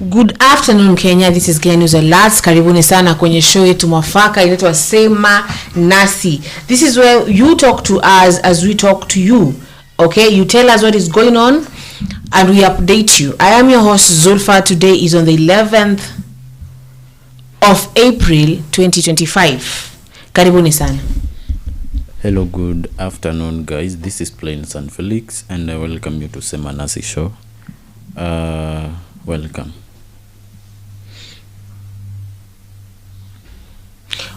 Good afternoon Kenya, this is Kenya News Alerts. Karibuni sana kwenye show yetu mwafaka inaitwa Sema Nasi. This is where you talk to us as we talk to you. Okay, you tell us what is going on and we update you. I am your host Zulfa. Today is on the 11th of April 2025. Karibuni sana. Hello, good afternoon guys. This is Plain San Felix and I welcome you to Sema Nasi show. Welcome.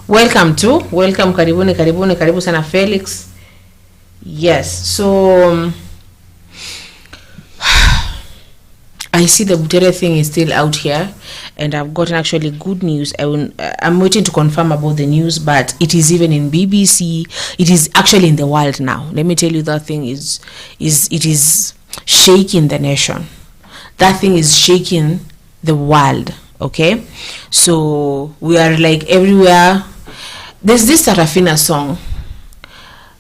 Welcome karibu sana Felix. Yes, so I see the Butere thing is still out here and I've gotten actually good news. I'm waiting to confirm about the news, but it is even in BBC. It is actually in the world now. Let me tell you, that thing is shaking the nation. That thing is shaking the world. Okay, so we are like everywhere. There's this Sarafina song.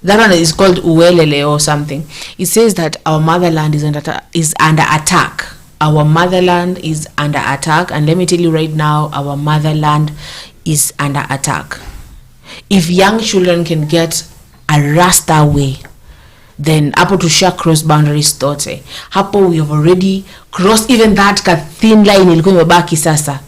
That one is called Uwelele or something. It says that our motherland is under attack. Our motherland is under attack. And let me tell you right now, our motherland is under attack. If young children can get a Rasta way, then hapo tusha cross boundaries tote. Hapo we have already crossed even that thin line ilikuwa imebaki sasa.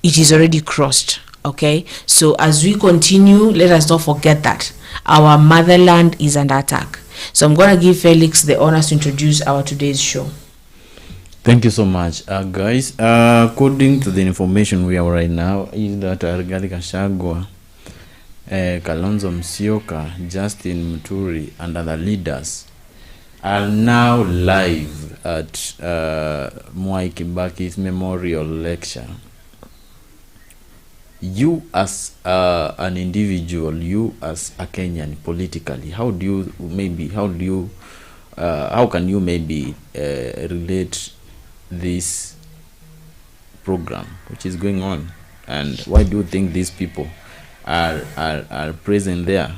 It is already crossed. Okay, so as we continue, let us not forget that our motherland is under attack. So I'm gonna give Felix the honors to introduce our today's show. Thank you so much, guys. According to the information we have right now, is that Gachagua, Kalonzo Musyoka, Justin Muturi, and other leaders are now live at Mwai Kibaki'S memorial lecture. You as an individual, you as a Kenyan politically, how can you maybe relate this program which is going on, and why do you think these people are present there?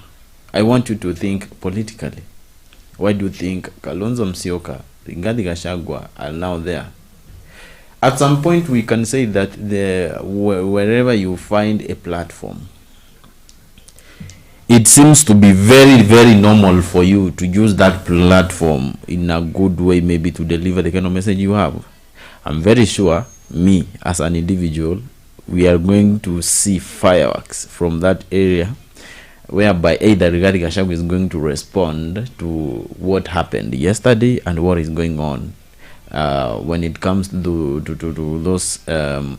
I want you to think politically. Why do you think Kalonzo Musyoka, Gachagua are now there? At some point we can say that wherever you find a platform, it seems to be very, very normal for you to use that platform in a good way, maybe to deliver the kind of message you have. I'm very sure, me as an individual, we are going to see fireworks from that area, whereby either Gachagua is going to respond to what happened yesterday and what is going on when it comes to those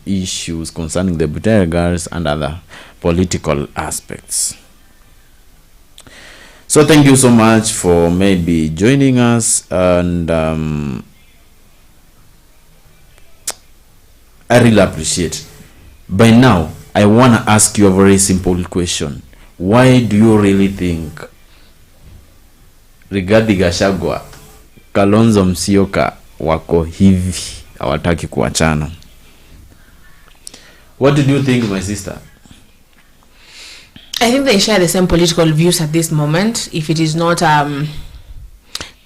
issues concerning the Butere girls and other political aspects. So thank you so much for maybe joining us, and I really appreciate. By now, I want to ask you a very simple question. Why do you really think regarding Gachagua, Kalonzo Musyoka wako hivi hawataki kuachana? What did you think, my sister? I think they share the same political views at this moment. If it is not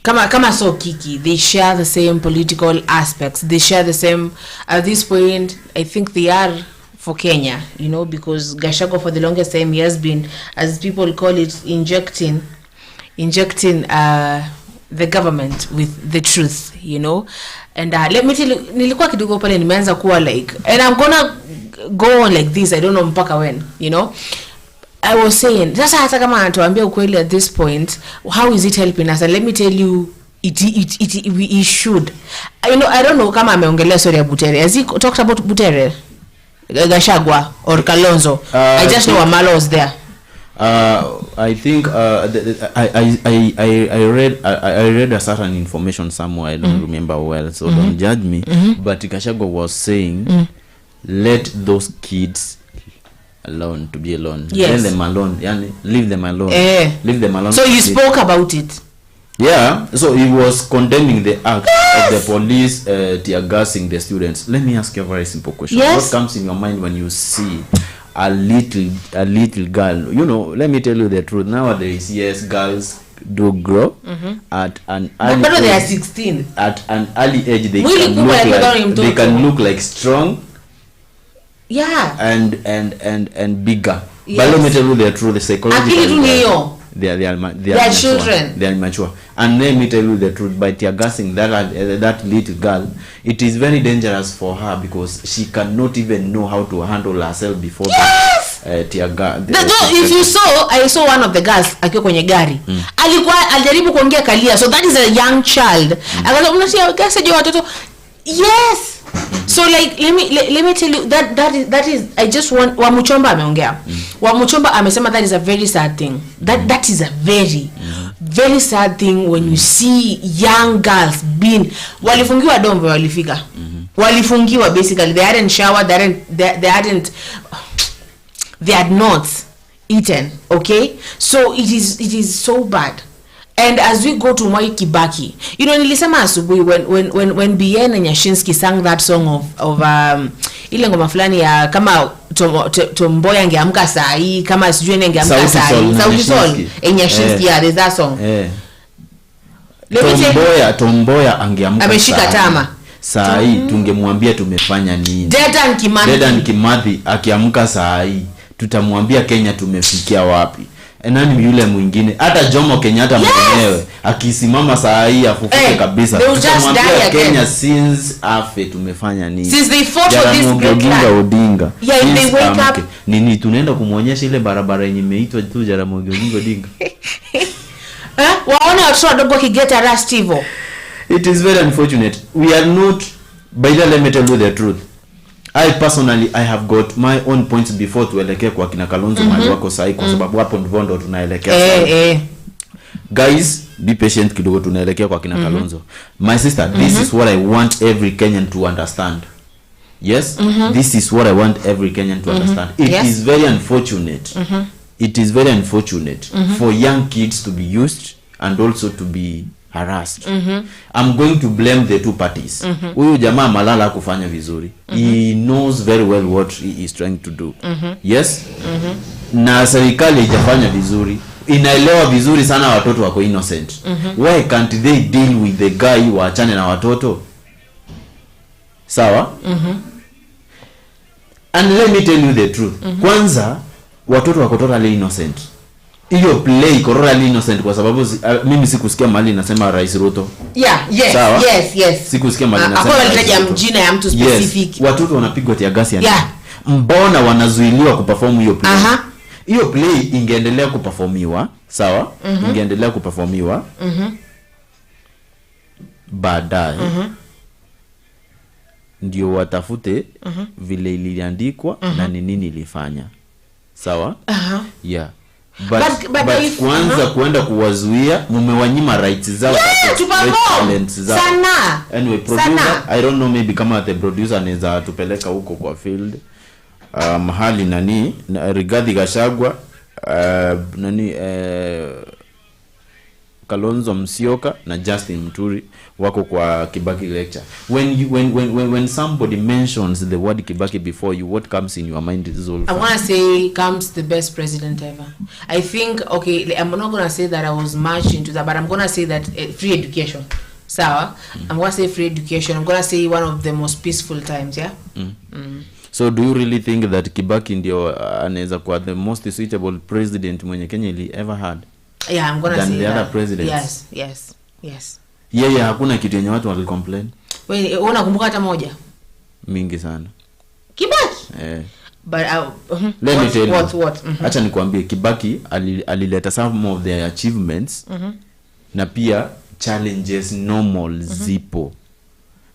kama so kiki, they share the same political aspects. They share the same, at this point I think they are for Kenya, you know, because Gachagua for the longest time he has been, as people call it, injecting the government with the truth, you know. And let me tell you, nilikuwa kidogo pale nimeanza kuwa like, and I'm gonna go on like this, I don't know mpaka when, you know. I was saying, sasa hata kama anatuambia ukweli at this point, how is it helping us? And let me tell you, it should. You know, I don't know kama ameongelea story ya Butere. Has he talked about Butere, Gachagua or Kalonzo? I just know Amalo was there. I think I read a certain information somewhere. I don't remember well, so don't judge me. But Gachagua was saying, let those kids alone, to be alone. Yes. Let them alone. Leave them alone. Leave them alone. So you spoke about it. Yeah. So he was condemning the act of the police tear gassing the students. Let me ask you a very simple question. Yes. What comes in your mind when you see a little girl? You know, let me tell you the truth. Nowadays, yes, girls do grow at an early but they are age, 16. At an early age they Mwili can kubwa look ya like, mtoto. they can look like strong Yeah. and bigger. Yes. But let me tell you the truth, psychologically they are children. They are immature. And let me tell you the truth, by tear gassing that little girl, it is very dangerous for her because she cannot even know how to handle herself before that tear gas. If you saw, I saw one of the girls akiwa kwenye gari. Alikuwa alijaribu kuongea kalia. So that is a young child. Akaanza unasikia gasa je watoto. Yes. So like let me tell you that is I just want Wamuchomba ameongea. Wamuchomba amesema that is a very sad thing. That is a very sad thing when you see young girls being walifungiwa dombe walifika. Walifungiwa basically. They hadn't showered, they had not eaten, okay? So it is so bad. And as we go to Mwai Kibaki, nilisema asubuhi when Bien and Yashinsky sang that song of ile ngoma fulani ya kama tomboya angeamka saa hii, kama sijui angeamka saa hii. Sauti Sol and Yashinsky, yeah, there's that song. Tomboya angeamka ameshika tama. Saa hii tungemwambia tumefanya nini? Dedan Kimathi akiamka saa hii tutamwambia Kenya tumefikia wapi? Nani yule mwingine? Hata Jomo Kenyatta mwenyewe akisimama saa hii afufuke kabisa. Tutamwambia Kenya since afe tumefanya nini? Since they fought for this great land. Odinga. Yeah, if they wake up. Nini tunaenda kumuonyesha ile barabara yenye imeitwa tu Jaramogi Odinga. Waona watu wadogo kigeta rastivo. It is very unfortunate. We are not, by the way, let me tell you the truth. I personally have got my own points before tuelekea kwa kina Kalonzo mali wako sahi kwa sababu hapo ndivyo ndo tunaelekea. Guys, be patient kidogo, tunaelekea kwa kina Kalonzo. My sister, this is what I want every Kenyan to understand. Yes? This is what I want every Kenyan to understand. It is very unfortunate. It is very unfortunate for young kids to be used and also to be harassed. I'm going to blame the two parties. Huyu jamaa malala kufanya vizuri. He knows very well what he is trying to do. Yes? Na serikali haijafanya vizuri. Inaelewa vizuri sana watoto wako innocent. Why can't they deal with the guy waachane na watoto? Sawa? And let me tell you the truth. Kwanza watoto wako totally innocent. Hiyo play totally innocent kwa sababu mimi sikusikia mali nasema Rais Ruto. Yes. Sawa? Yes. Sikusikia mali nasema. Hapo alitaja mjina ya mtu specific. Yes. Watoto wanapigwa tia gasi yani. Mbona wanazuiliwa kuperform hiyo play? Hiyo play ingeendelea kuperformiwa, sawa? Ingeendelea kuperformiwa. Baadaye ndio watafute vile iliandikwa na nini ilifanya. Sawa? Yeah. But kwanza kuenda kuwazuia, mumewanyima rights zao, talents zao. Sana. Anyway, producer, I don't know, maybe kama the producer anaweza tupeleka huko kwa field. Mahali nani Rigathi Gachagua, Kalonzo Musyoka na Justin Muturi wako kwa Kibaki lecture. When somebody mentions the word Kibaki before you, what comes in your mind is all. I want to say comes the best president ever. I think, okay, I'm not going to say that I was much into that, but I'm going to say that free education. Sawa? I'm going to say free education. I'm going to say one of the most peaceful times, yeah? So do you really think that Kibaki ndio anaweza kuwa the most suitable president mwenye Kenya ever had? Yeah, I'm gonna say the that. Other presidents. Yes. Yeah, hakuna kitu yenye watu walicomplain. Wewe unakumbuka hata moja? Mingi sana. Kibaki? But let me tell you. What? Acha nikwambie, Kibaki alileta some of their achievements na pia challenges normal zipo.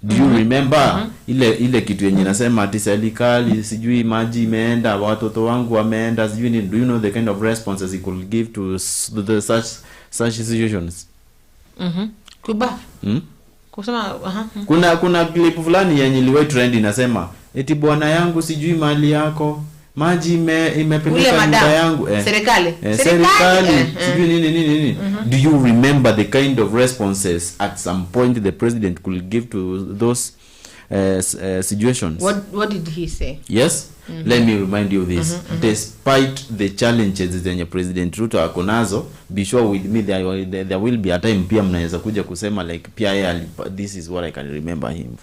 Do you remember ile kitu yenye nasema ati serikali sijui maji imeenda, watoto wangu wameenda, sijui ni, do you know the kind of responses he could give to the such situations? Kuba. Kusema Kuna clip fulani yenye iliwe trend inasema eti bwana yangu sijui mali yako, maji imepeleka nyumba yangu. Serikali sijui nini. Do you remember the kind of responses at some point the president could give to those situations. What did he say? Yes. Let me remind you this. Despite the challenges zenye President Ruto akonazo, be sure with me there will be a time pia mnaweza kuja kusema like pia this is what I can remember him.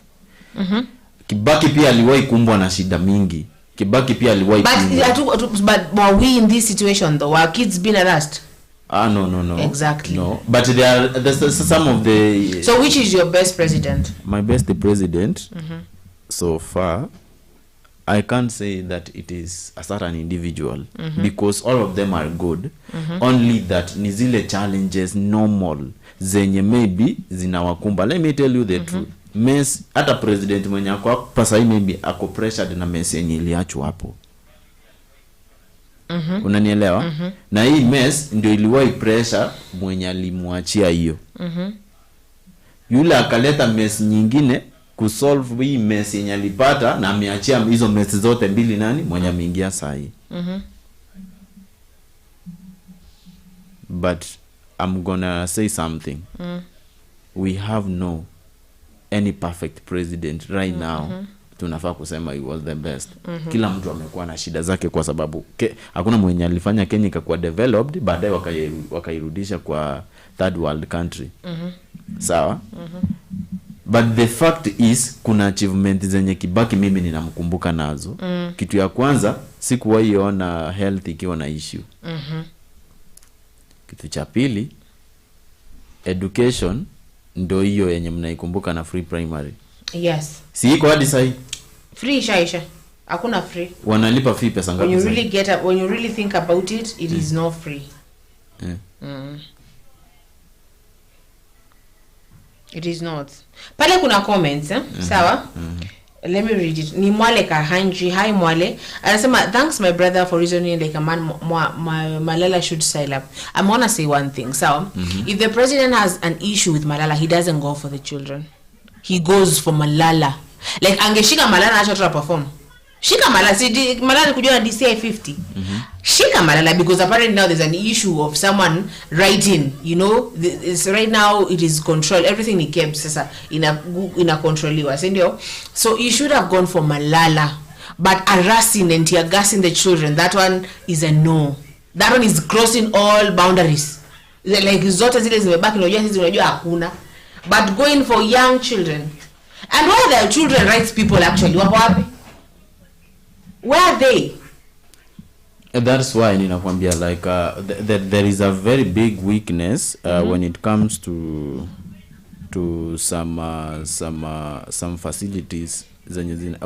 Kibaki pia aliwahi kumbwa na shida mingi. Kibaki pia aliwahi but were we in this situation though? Were kids being harassed? No. Exactly. No. But there's some of the... So which is your best president? My best president so far, I can't say that it is a certain individual because all of them are good. Only that ni zile challenges normal zenye maybe zinawakumba. Let me tell you the truth. Mess hata president mwenye ako hapa sasa maybe ako pressured na mess yenye iliachwa hapo. Unanielewa? Na hii mess ndio iliwahi pressure mwenye alimwachia hiyo. Yule akaleta mess nyingine kusolve hii mess yenye alipata na ameachia hizo mess zote mbili nani mwenye ameingia saa hii. But I'm gonna say something. We have no any perfect president right now. Tunafaa kusema he was the best. Kila mtu amekuwa na shida zake kwa sababu hakuna mwenye alifanya Kenya ikakuwa developed baadaye wakairudisha kwa third world country. Sawa? But the fact is kuna achievement zenye Kibaki mimi ninamkumbuka nazo. Kitu ya kwanza sikuwahi ona health ikiwa na issue. Kitu cha pili education ndio hiyo yenye mnaikumbuka na free primary. Yes. Si iko hadi sasa free shaisha. Hakuna free. Wanalipa fee pesa ngapi? When you really think about it, it is not free. It is not. Pale kuna comments, sawa? Let me read it. Ni Mwale Kahanji. Hi Mwale. Anasema, thanks my brother for reasoning like a man Malala should style up. I want to say one thing. So, if the president has an issue with Malala, he doesn't go for the children. He goes for Malala. Like angeshika Malala acha to perform. Shika Malala. See Malala kujua DCI 50. Shika Malala because apparently now there's an issue of someone writing, you know, right now it is controlled, everything he kept sasa ina controliwa, sindio? So he should have gone for Malala, but harassing and tear gassing the children, that one is a no. That one is crossing all boundaries. Like zote zile zimebaki unajua sisi unajua hakuna, but going for young children. And where are the children rights people actually? Wako wapi? Where are they? That's why ninakwambia like there is a very big weakness when it comes to some facilities zenye zina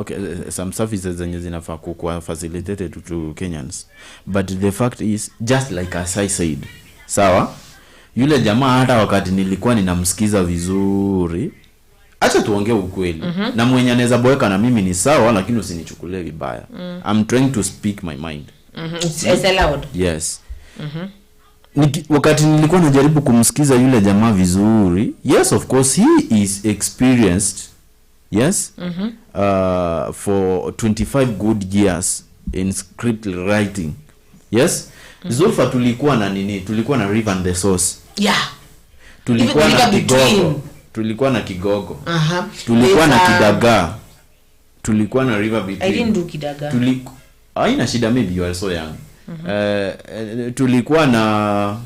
some services zenye zinafaa kuwa facilitated to Kenyans, but the fact is just like as I said, sawa, yule jamaa hata wakati nilikuwa ninamsikiza vizuri, acha tuongee ukweli, na mwenye anaweza boeka na mimi ni sawa, lakini usinichukulie vibaya. I'm trying to speak my mind. It's allowed. Yes. Wakati nilikuwa najaribu kumsikiza yule jamaa vizuri, yes of course he is experienced, yes, for 25 good years in script writing, yes. Zulfa tulikuwa na nini, tulikuwa na River and the Source, yeah, tulikuwa na Kigogo, tulikuwa na Kigogo, tulikuwa na Kidagaa, tulikuwa na River Between. I didn't do Kidagaa. Haina shida, maybe you are so young. Tulikuwa na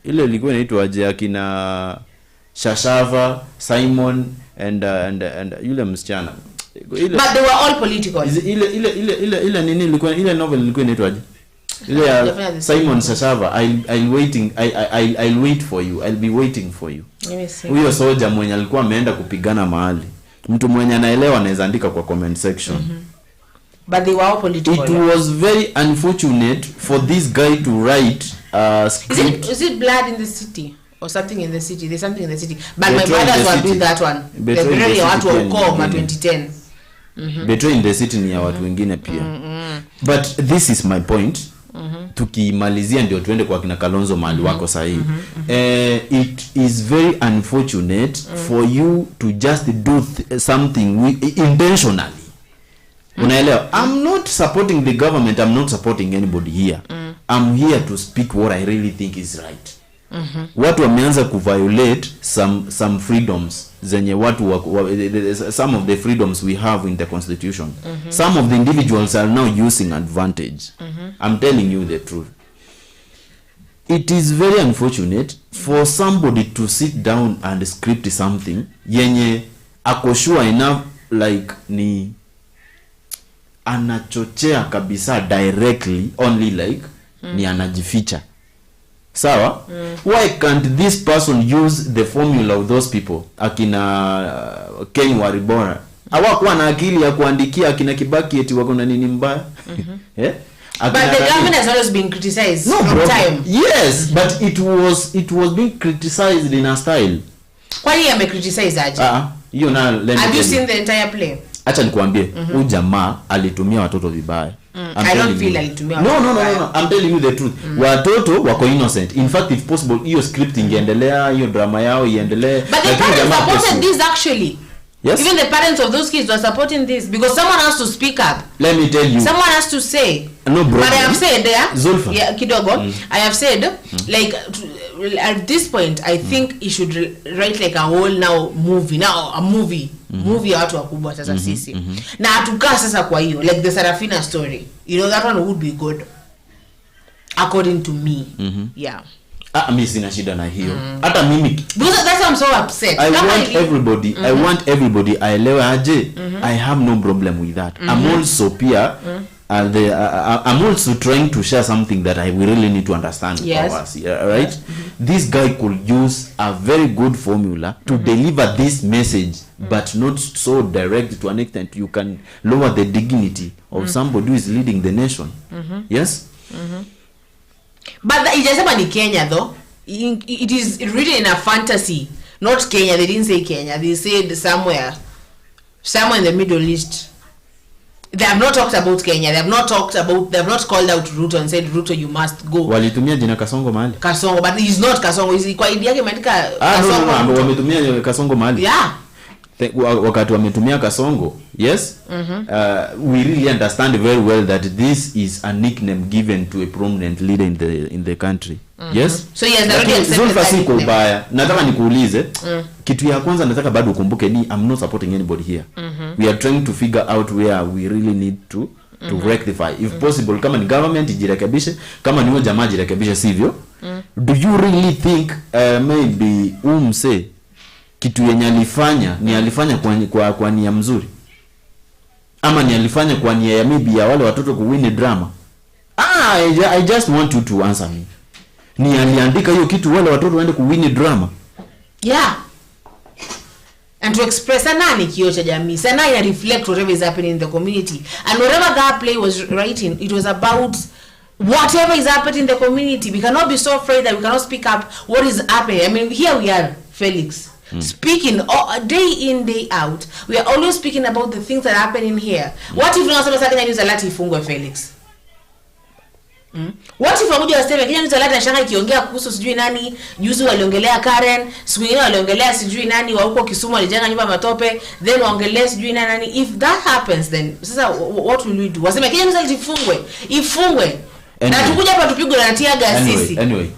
ile ilikuwa inaitwa aje akina Shashava, Simon and yule msichana. But they were all political. Ile nini ilikuwa, ile novel ilikuwa inaitwa aje? Ile ya Simon Shashava, I'll wait for you. I'll be waiting for you. Huyo soja mwenye alikuwa ameenda kupigana mahali. Mtu mwenye anaelewa anaweza andika kwa comment section. But they were all political. It was very unfortunate for this guy to write script. Is it blood in the city or something in the city? There's something in the city. But my brothers were doing that one. The very watu wa ukoma 2010. Betray in the city ni ya watu wengine pia. But this is my point. Tukimalizia ndio tuende kwa kina Kalonzo mahali wako sahi. It is very unfortunate for you to just do something intentionally. Unaelewa? I'm not supporting the government, I'm not supporting anybody here. I'm here to speak what I really think is right. watu wameanza kuviolate some freedoms zenye watu some of the freedoms we have in the constitution. Some of the individuals are now using advantage. I'm telling you the truth. It is very unfortunate for somebody to sit down and script something yenye akoshua enough like ni anachochea kabisa directly only like ni anajificha. Sawa? Why can't this person use the formula of those people? Akina Ken Waribora hawakuwa na akili ya kuandikia akina Kibaki eti wako na nini mbaya? But the government has always been criticized from time. Yes, but it was being criticized in a style. Kwa nini amecriticize aje? Hiyo na let me. Have you seen the entire play? Acha nikwambie, huyu jamaa alitumia watoto vibaya. I don't feel alitumia. No. I'm telling you the truth. Watoto wako innocent. In fact, if possible, hiyo script ingeendelea, hiyo drama yao iendelee. But the parents supported this actually. Yes. Even the parents of those kids were supporting this because someone has to speak up. Let me tell you. Someone has to say. No, bro. But I have said Zulfa. Yeah, kidogo. I have said like at this point I think he should write like a whole movie ya watu wakubwa sasa sisi. Na atukaa sasa kwa hiyo like the Sarafina story. You know that one would be good. According to me. Yeah. Mimi sina shida na hiyo. Hata mimi because that's why I'm so upset. I want everybody aelewe aje. I have no problem with that. I'm also pia I'm also trying to share something that I really need to understand for us. Right? This guy could use a very good formula to deliver this message, but not so direct to an extent you can lower the dignity of somebody who is leading the nation. Yes? But ijasema ni Kenya though. It is written in a fantasy. Not Kenya. They didn't say Kenya. They said somewhere in the Middle East. They have not talked about Kenya. They have not called out Ruto and said Ruto you must go. Walitumia jina Kasongo mahali. Kasongo, but he's not Kasongo. He's kwa idea yake imeandika Kasongo. No, wametumia Kasongo mahali. Yeah. Wakati wametumia Kasongo, yes, we really understand very well that this is a nickname given to a prominent leader in the country. Yes, so yes, already accepted that nickname. Baya nataka nikuulize kitu ya kwanza nataka bado ukumbuke ni I'm not supporting anybody here. We are trying to figure out where we really need to rectify if possible. Kama ni government ijirekebishe, kama ni jamaa jirekebishe, sivyo? Do you really think maybe umse kitu yenye alifanya kwa nia mzuri, ama ni alifanya kwa nia ya maybe ya wale watoto kuwin drama? I just want you to answer me. Ni aliandika hiyo kitu wale watoto waende kuwin drama? Yeah. And to express nani kioo cha jamii. Sana ya reflect whatever is happening in the community. And whatever that play was writing, it was about whatever is happening in the community. We cannot be so afraid that we cannot speak up what is happening. I mean, here we are, Felix. Speaking day in day out, we are always speaking about the things that are happening here. What if unasema sasa Kenya News Alert ifungwe, Felix? What if wakuja waseme Kenya News Alert nashanga ikiongea kuhusu sijui nani, juzi waliongelea Karen, siku nyingine waliongelea sijui nani wa huko Kisumu alijenga nyumba matope, then waongelea sijui nani. If that happens, then sasa what will we do? Waseme Kenya News Alert ifungwe. Na tukuja hapa tupigwe na tear gas sisi. Anyway.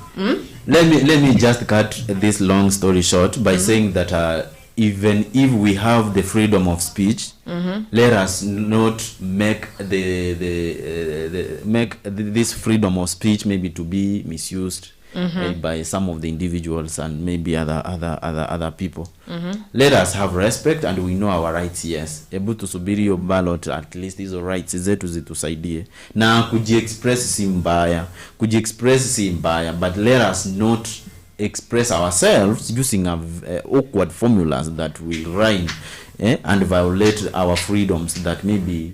Let me just cut this long story short by saying that even if we have the freedom of speech, let us not make this freedom of speech maybe to be misused by some of the individuals and maybe other people. Let us have respect and we know our rights. Yes, able to subiri your ballot, at least hizo rights zetu zitusaidie. Na kujiexpress si mbaya, but let us not express ourselves using awkward formulas that will rhyme and violate our freedoms that maybe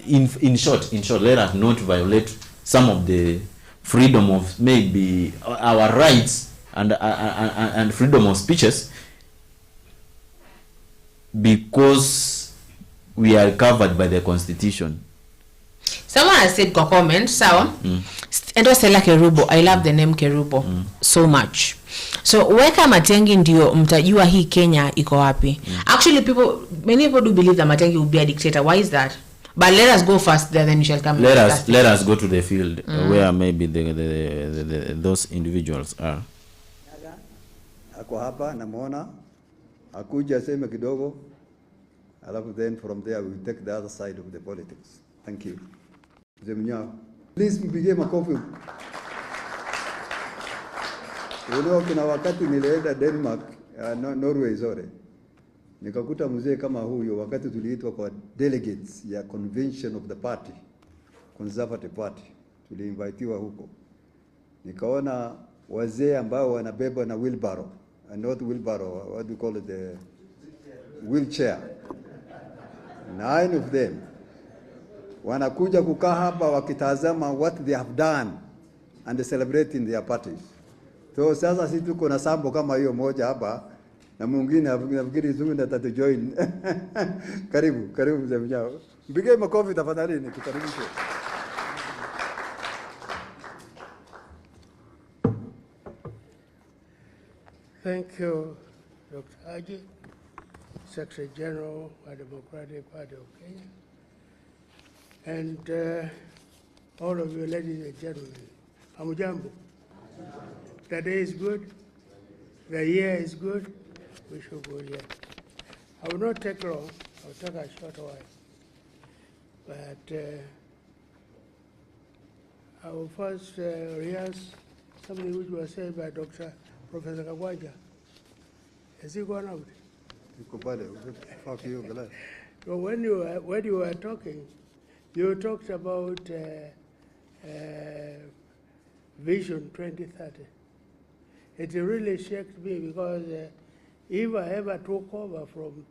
in short let us not violate some of the freedom of maybe our rights and freedom of speeches because we are covered by the constitution. Someone has said kwa comment, sawa? Endo Stella Kerubo, I love the name Kerubo so much. So weka Matiang'i ndio mtajua hii Kenya iko wapi. Actually many people do believe that Matiang'i will be a dictator. Why is that? But let us go first there, then you shall come. Let us go to the field where maybe those individuals are. Ako hapa namuona akuja aseme kidogo, alafu then from there we will take the other side of the politics. Thank you. Zemnyao. Please mpigie makofi. Kuna wakati nilienda Denmark, Norway sorry. Nikakuta mzee kama huyo wakati tuliitwa kwa delegates ya convention of the party, Conservative Party. Tuliinvitiwa huko. Nikaona wazee ambao wanabeba na wheelbarrow, and not wheelbarrow, what do you call it, the wheelchair. 9 of them. Wanakuja kukaa hapa wakitazama what they have done and celebrating their parties. So sasa sisi tuko na sambo kama hiyo moja hapa na mwingine nafikiri zungu ndio join. Karibu mzee mjao. Mpige makofi tafadhali nikukaribishe. Thank you, Dr. Haji, Secretary General of the Democratic Party of Kenya, and all of you ladies and gentlemen. Hamujambo. The day is good, the year is good, we should go here. I will not take long, I will take a short while. But I will first rehearse something which was said by Professor Gachagua. Has he gone out? So when you were talking, you talked about Vision 2030. It really shocked me because if I ever took over from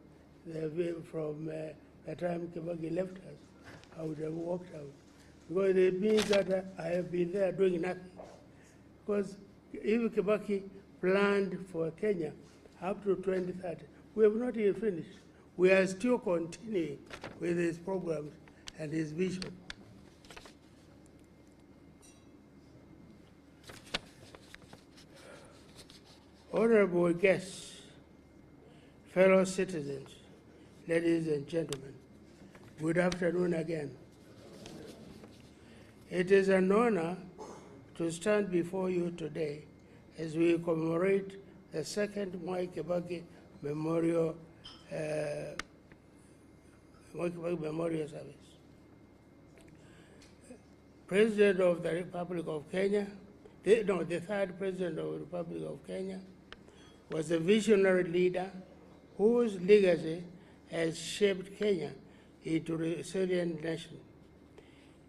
the time Kibaki left us, I would have walked out. Because it means that I have been there doing nothing. Because if Kibaki planned for Kenya up to 2030, we have not even finished. We are still continuing with his programs and his vision. Honorable guests, fellow citizens, ladies and gentlemen, good afternoon again. It is an honor to stand before you today as we commemorate the second Mwai Kibaki Memorial Service. President of the Republic of Kenya, the third President of the Republic of Kenya, was a visionary leader whose legacy has shaped Kenya into a resilient nation.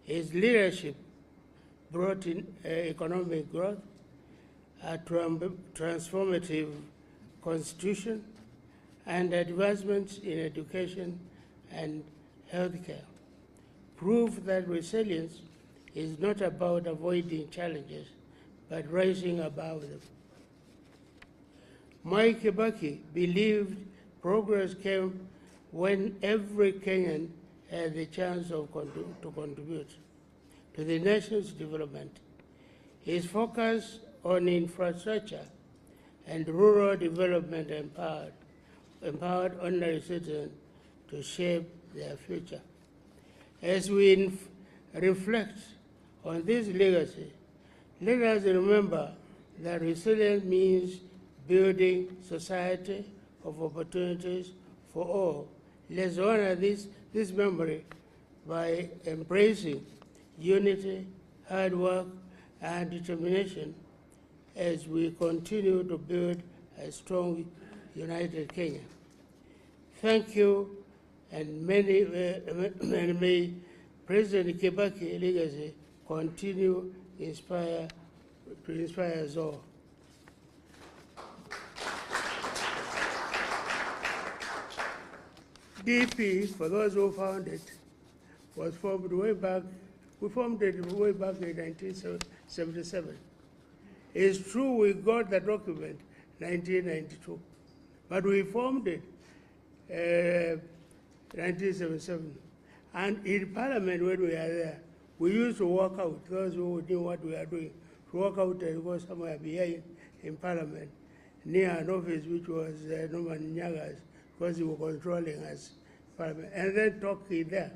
His leadership brought in economic growth, a transformative constitution, and advancements in education and healthcare. Proof that resilience is not about avoiding challenges, but rising above them. Mwai Kibaki believed progress came when every Kenyan had the chance to contribute to the nation's development. His focus on infrastructure and rural development empowered ordinary citizens to shape their future. As we reflect on this legacy, let us remember that resilience means building society of opportunities for all. Let's honor this memory by embracing unity, hard work, and determination as we continue to build a strong, united Kenya. Thank you, and may President Kibaki's legacy continue to inspire us all. DP, for those who found it, was formed way back. We formed it way back in 1977. It's true we got the document 1992, but we formed it 1977. And in Parliament, when we are there, we used to walk out, those who knew what we are doing, to walk out and go somewhere behind in Parliament, near an office which was Norman Nyaga's, because he was controlling us, Parliament, and then talk in there.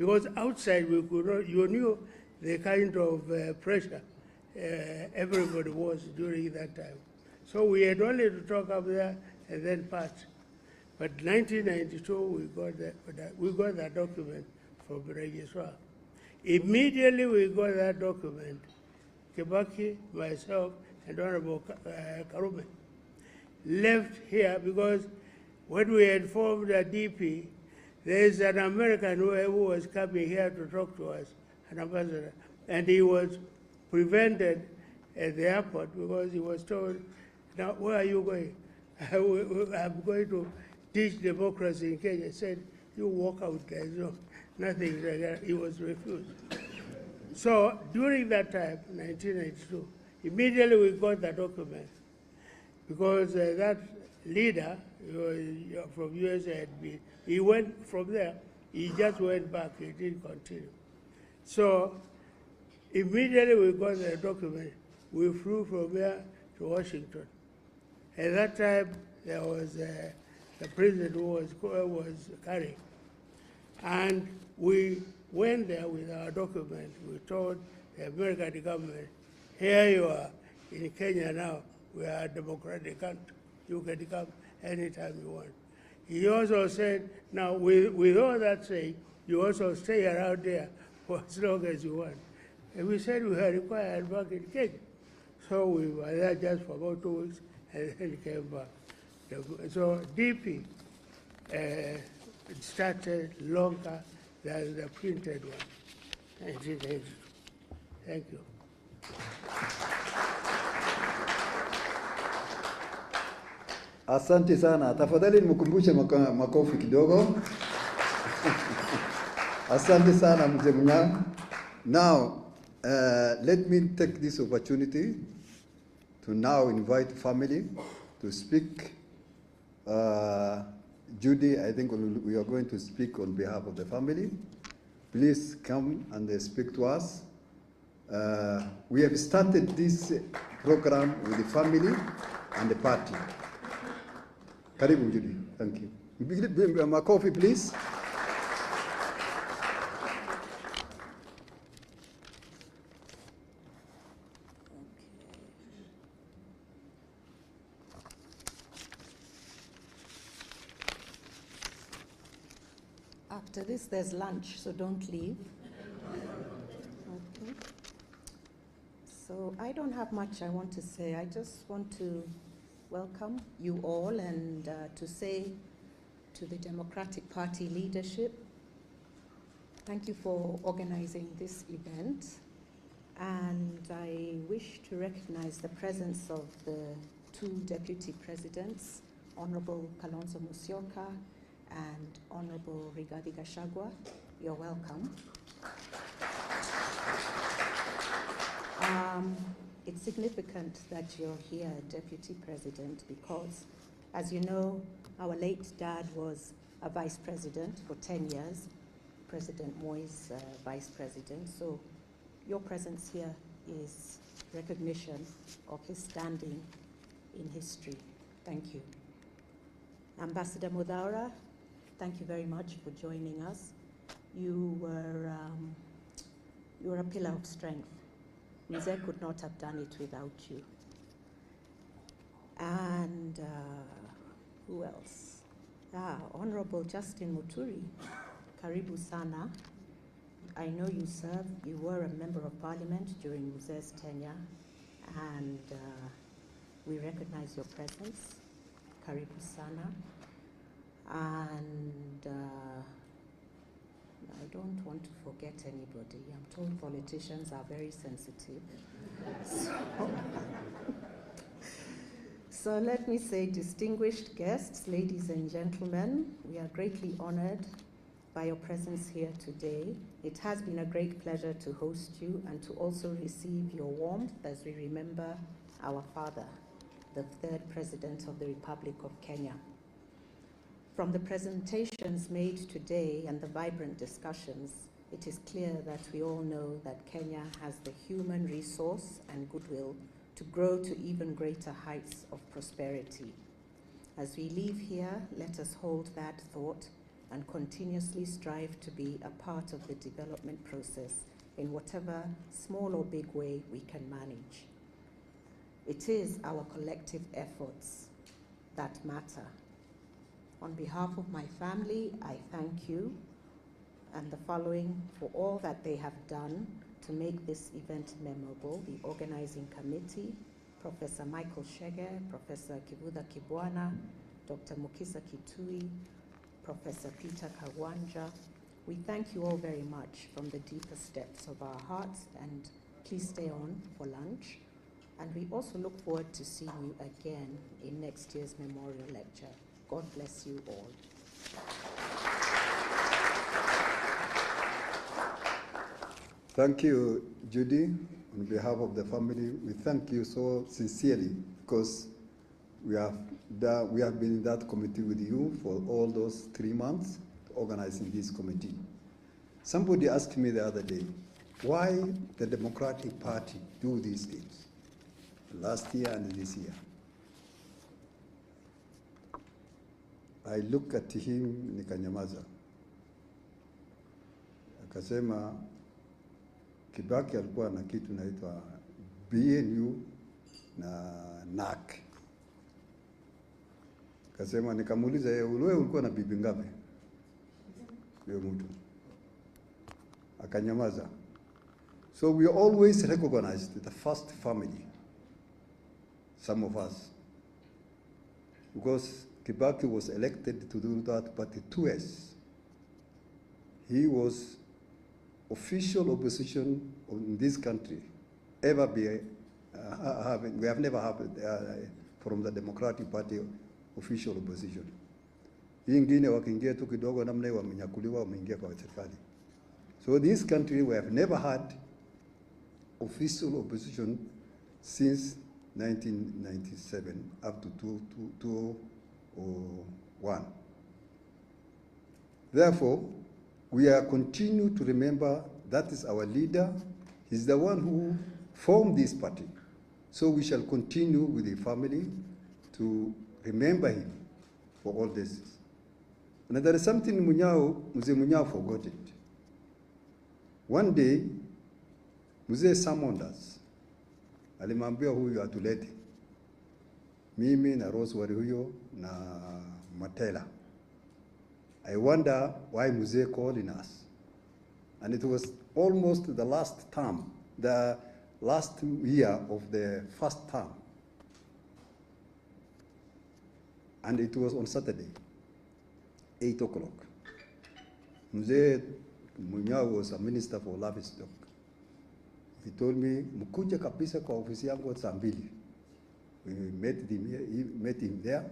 because outside we could not, you knew the kind of pressure everybody was during that time. So we had only to talk up there and then pass. But 1992, we got that document from the registrar. Immediately we got that document, Kibaki, myself, and Honorable Karume left here because when we had formed a DP, there is an American who was coming here to talk to us, an ambassador, and he was prevented at the airport because he was told, now where are you going? I'm going to teach democracy in Kenya. He said, you walk out, guys. No, nothing like that. He was refused. So during that time, 1992, immediately we got the document because that leader from USA had been, he went from there, he just went back, he didn't continue. So immediately we got the document, we flew from there to Washington. At that time, there was the president who was carrying. And we went there with our document. We told the American government, here you are in Kenya now. We are a democratic country. You can come anytime you want. He also said, now with all that saying, you also stay around there for as long as you want. And we said we were required back in Kenya. So we were there just for about 2 weeks and then came back. So DP started longer than the printed one, 1982. Thank you. Asante sana. Tafadhali nimkumbushe makofi kidogo. Asante sana Mzee Munyang. Now, let me take this opportunity to now invite family to speak. Judy, I think we are going to speak on behalf of the family. Please come and speak to us. We have started this program with the family and the party. Karibu Judy, thank you. My coffee, please. After this, there's lunch, so don't leave. Okay. So I don't have much I want to say. I just want to welcome you all and to say to the Democratic Party leadership, thank you for organizing this event. And I wish to recognize the presence of the two deputy presidents, Honorable Kalonzo Musyoka and Honorable Rigathi Gachagua. You're welcome. It's significant that you're here, Deputy President, because, as you know, our late dad was a vice president for 10 years, President Mwai's vice president. So your presence here is recognition of his standing in history. Thank you. Ambassador Mudaura, thank you very much for joining us. You were a pillar of strength. Mzee could not have done it without you. And who else? Honorable Justin Muturi, karibu sana. I know you served, you were a member of parliament during Mzee's tenure, and we recognize your presence. Karibu sana. And I don't want to forget anybody. I'm told politicians are very sensitive. So let me say, distinguished guests, ladies and gentlemen, we are greatly honored by your presence here today. It has been a great pleasure to host you and to also receive your warmth as we remember our father, the third President of the Republic of Kenya. From the presentations made today and the vibrant discussions, it is clear that we all know that Kenya has the human resource and goodwill to grow to even greater heights of prosperity. As we leave here, let us hold that thought and continuously strive to be a part of the development process in whatever small or big way we can manage. It is our collective efforts that matter. On behalf of my family, I thank you and the following for all that they have done to make this event memorable: the organizing committee, Professor Michael Shege, Professor Kivuda Kibwana, Dr. Mukisa Kitui, Professor Peter Kawanja. We thank you all very much from the deepest depths of our hearts, and please stay on for lunch. And we also look forward to seeing you again in next year's memorial lecture. God bless you all. Thank you, Judy. On behalf of the family, we thank you so sincerely, because we have been in that committee with you for all those 3 months organizing this committee. Somebody asked me the other day, why the Democratic Party do these things last year and this year. I look at him, nikanyamaza. Akasema Kibaki alikuwa na kitu naitwa BNU na NAC. Akasema, nikamuuliza yeye, wewe ulikuwa na bibi ngapi? Yeye mtu akanyamaza. So we always recognized the first family, some of us, because Kibaki was elected to do that, but twice. He was official opposition in this country. We have never had from the Democratic Party official opposition. Hii ingine wakiingia tu kidogo namna hiyo wamenyakuliwa, wameingia kwa serikali. So this country, we have never had official opposition since 1997 up to 2001. Therefore, we are continue to remember that is our leader. He's the one who formed this party. So we shall continue with the family to remember him for all this. And there is something Mzee Munyao forgot it. One day, Mzee summoned us. Alimwambia huyu atulete. Mimi na Rosewari huyo na Matela. I wonder why Mzee calling us. And it was almost the last term, the last year of the first term. And it was on Saturday, 8 o'clock. Mzee Munyao was a minister for livestock. He told me, mkuje kabisa kwa ofisi yangu saa 2. We met him there.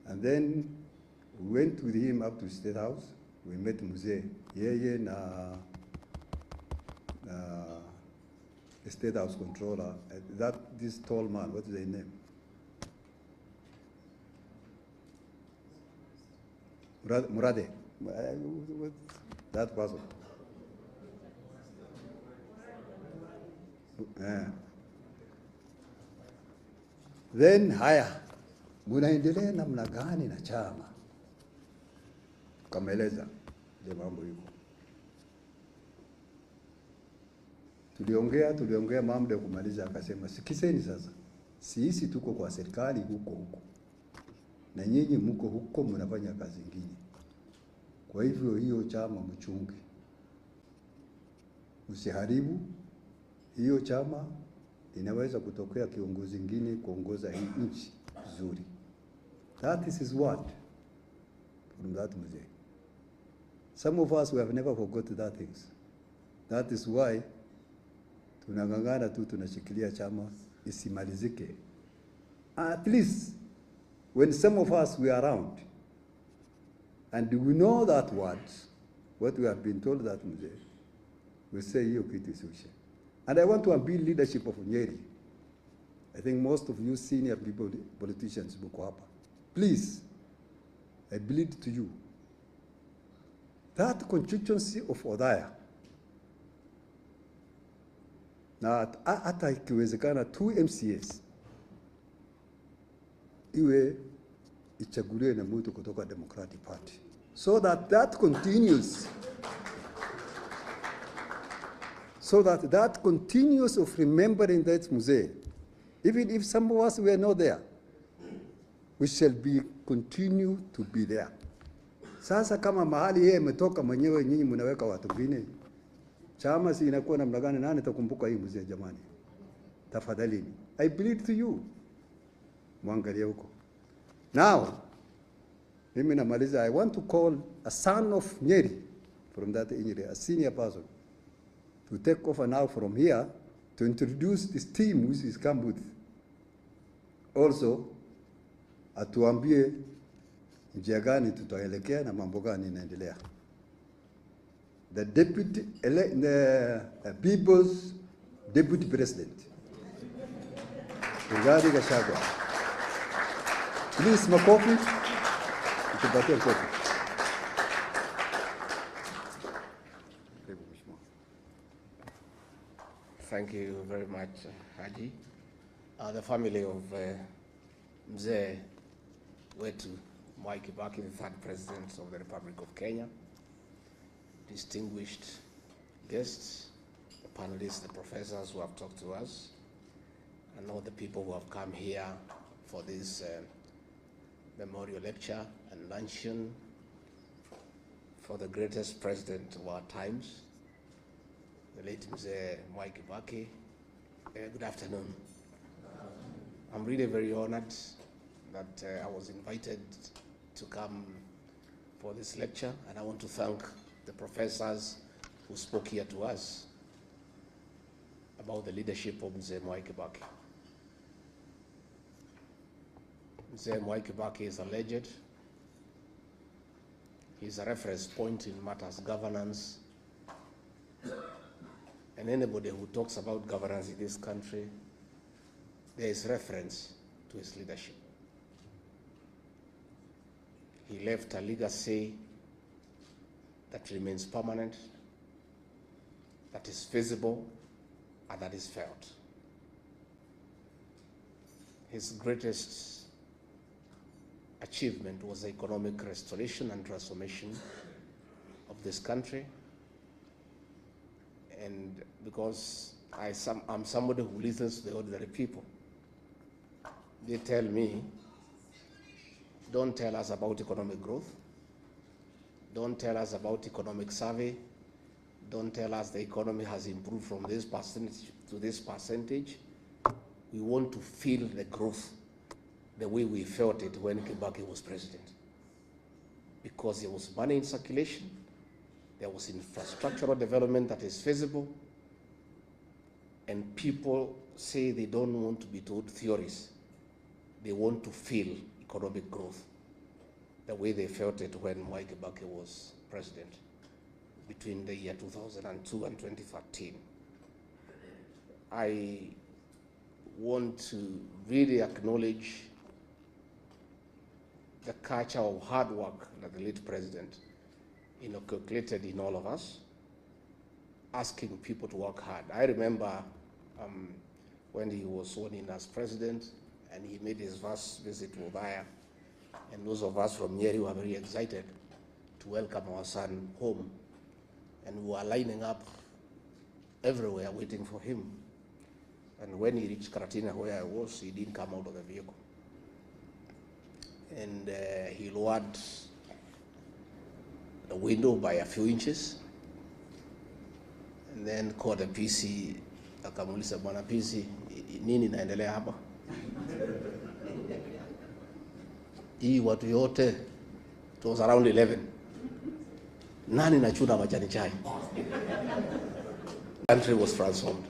And then we went with him up to State House. We met Mzee. Yeye na the State House controller. This tall man, what is his name? Murade. That person. Then haya, munaendelea namna gani na chama? Kameleza ile mambo hivyo. Tuliongea mambo ya kumaliza, akasema sikizeni sasa. Sisi tuko kwa serikali huko. Na nyinyi mko huko mnafanya kazi nyingine. Kwa hivyo hiyo chama mchunge. Usiharibu hiyo chama, inaweza kutokea kiongozi mwingine kuongoza hii nchi vizuri. That is his word from that Mzee. Some of us, we have never forgot that things. That is why tunangangana tu, tunashikilia chama isimalizike. At least when some of us were around and we know that words, what we have been told that Mzee, we say hiyo kitu isishe. And I want to appeal leadership of Nyeri. I think most of you senior people, politicians, mko hapa. Please, I plead to you. That constituency of Othaya, na hata ikiwezekana 2 MCAs, iwe ichaguliwe na mtu kutoka Democratic Party. so that that continues. So that continues of remembering that Mzee, even if some of us were not there, we shall continue to be there. Sasa kama mahali yeye ametoka mwenyewe, nyinyi mnaweka watu wengine, chama si inakuwa namna gani? Nani atakumbuka hii Mzee jamani? Tafadhalini, I plead to you, mwangalie huko. Now, mimi namaliza. I want to call a son of Nyeri from that area, a senior person, to take over now from here to introduce this team which is come with. Also, atuambie njia gani tutaelekea na mambo gani inaendelea. The people's deputy president, Gachagua. Please, makofi. Tupatie kofi. Thank you very much, Haji. The family of Mzee wetu Mwai Kibaki, the third president of the Republic of Kenya, distinguished guests, the panelists, the professors who have talked to us, and all the people who have come here for this memorial lecture and luncheon for the greatest president of our times, the late Mzee Mwai Kibaki. Good afternoon. I'm really very honored that I was invited to come for this lecture, and I want to thank the professors who spoke here to us about the leadership of Mzee Mwai Kibaki. Mzee Mwai Kibaki is a legend. He's a reference point in matters governance. And anybody who talks about governance in this country, there is reference to his leadership. He left a legacy that remains permanent, that is visible, and that is felt. His greatest achievement was the economic restoration and transformation of this country. And because I'm somebody who listens to the ordinary people, they tell me, don't tell us about economic growth, don't tell us about economic survey, don't tell us the economy has improved from this percentage to this percentage. We want to feel the growth the way we felt it when Kibaki was president. Because there was money in circulation, there was infrastructural development that is feasible, and people say they don't want to be told theories. They want to feel economic growth the way they felt it when Mwai Kibaki was president between the year 2002 and 2013. I want to really acknowledge the culture of hard work that the late president inculcated in all of us, asking people to work hard. I remember when he was sworn in as president and he made his first visit to Ubaya, and those of us from Nyeri were very excited to welcome our son home, and we were lining up everywhere waiting for him. And when he reached Karatina, where I was, he didn't come out of the vehicle. And he lowered the window by a few inches, and then called a PC, akamuuliza, bwana PC, nini naendelea hapa? Hii watu yote, it was around 11. Nani nachuna majani chai? The country was transformed.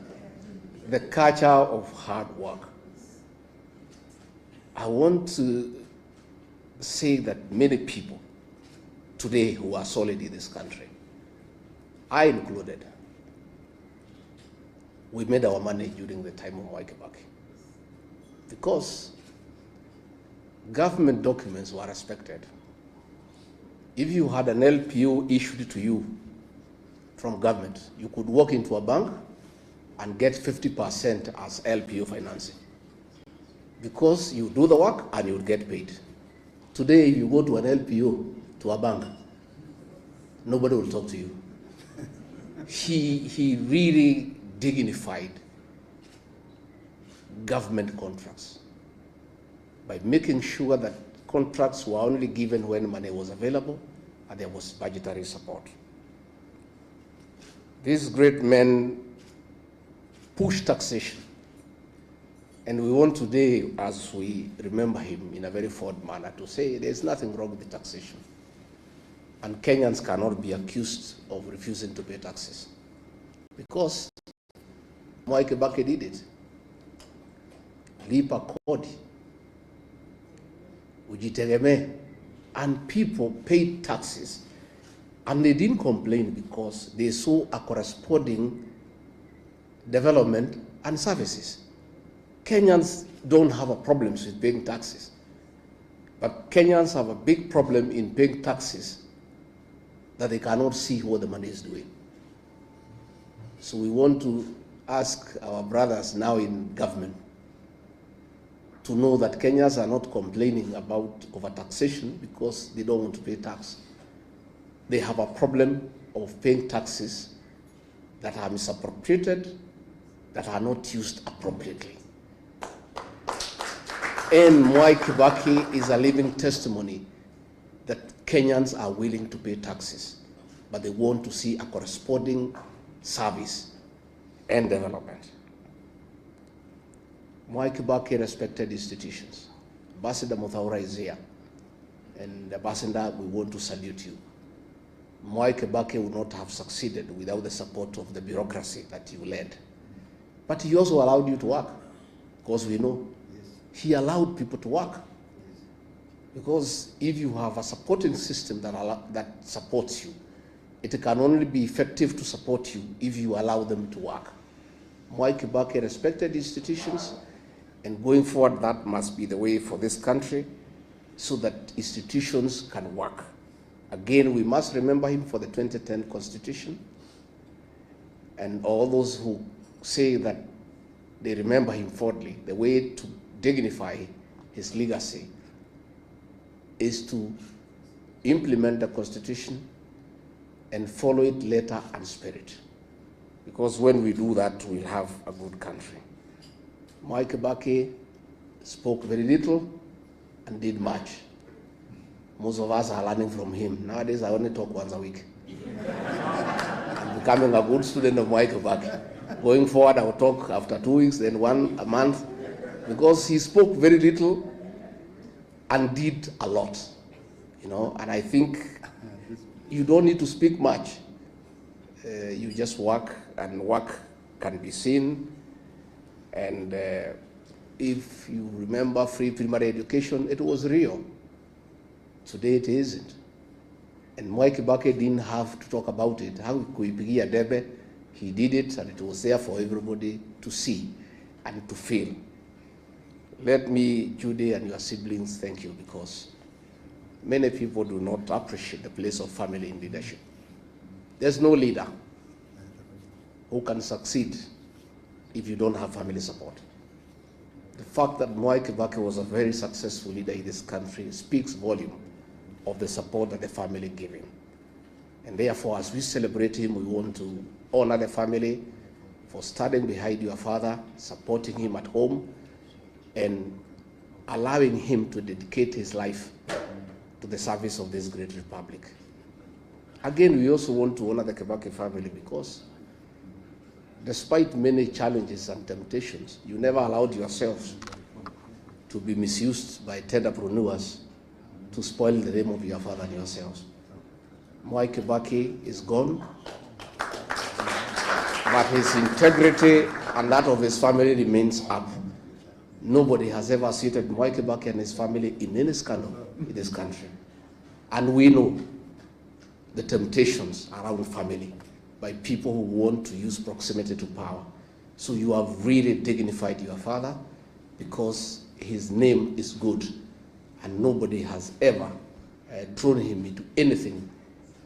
The culture of hard work. I want to say that many people today who are solid in this country, I included, we made our money during the time of Mwai Kibaki because government documents were respected. If you had an LPO issued to you from government, you could walk into a bank and get 50% as LPO financing because you do the work and you would get paid. Today, if you go to an LPO, to a bank, nobody will talk to you. He really dignified government contracts by making sure that contracts were only given when money was available and there was budgetary support. These great men pushed taxation, and we want today, as we remember him in a very fond manner, to say there's nothing wrong with taxation. And Kenyans cannot be accused of refusing to pay taxes, because Mwai Kibaki did it. Lipa kodi, ujitegemee, and people paid taxes, and they didn't complain because they saw a corresponding development and services. Kenyans don't have a problem with paying taxes, but Kenyans have a big problem in paying taxes that they cannot see what the money is doing. So we want to ask our brothers now in government to know that Kenyans are not complaining about overtaxation because they don't want to pay tax. They have a problem of paying taxes that are misappropriated, that are not used appropriately. And Mwai Kibaki is a living testimony that Kenyans are willing to pay taxes, but they want to see a corresponding service and development. Mwai Kibaki respected institutions. Ambassador Muthaura is here, and Ambassador, we want to salute you. Mwai Kibaki would not have succeeded without the support of the bureaucracy that you led. But he also allowed you to work, because we know he allowed people to work. Because if you have a supporting system that supports you, it can only be effective to support you if you allow them to work. Mwai Kibaki respected institutions, and going forward, that must be the way for this country, so that institutions can work. Again, we must remember him for the 2010 Constitution, and all those who say that they remember him fondly, the way to dignify his legacy is to implement the Constitution and follow it letter and spirit. Because when we do that, we'll have a good country. Mwai Kibaki spoke very little and did much. Most of us are learning from him. Nowadays, I only talk once a week. I'm becoming a good student of Mwai Kibaki. Going forward, I will talk after 2 weeks, then one a month, because he spoke very little and did a lot. You know, and I think you don't need to speak much. You just work, and work can be seen. And if you remember free primary education, it was real. Today it isn't. And Mwai Kibaki didn't have to talk about it. How kuipigia debe, he did it, and it was there for everybody to see and to feel. Let me, Judy and your siblings, thank you, because many people do not appreciate the place of family in leadership. There's no leader who can succeed if you don't have family support. The fact that Mwai Kibaki was a very successful leader in this country speaks volume of the support that the family gave him. And therefore, as we celebrate him, we want to honor the family for standing behind your father, supporting him at home, and allowing him to dedicate his life to the service of this great republic. Again, we also want to honor the Kibaki family because despite many challenges and temptations, you never allowed yourselves to be misused by entrepreneurs to spoil the name of your father and yourselves. Mwai Kibaki is gone, but his integrity and that of his family remains up. Nobody has ever suited Mwai Kibaki and his family in any scandal in this country. And we know the temptations around family by people who want to use proximity to power. So you have really dignified your father because his name is good, and nobody has ever thrown him into anything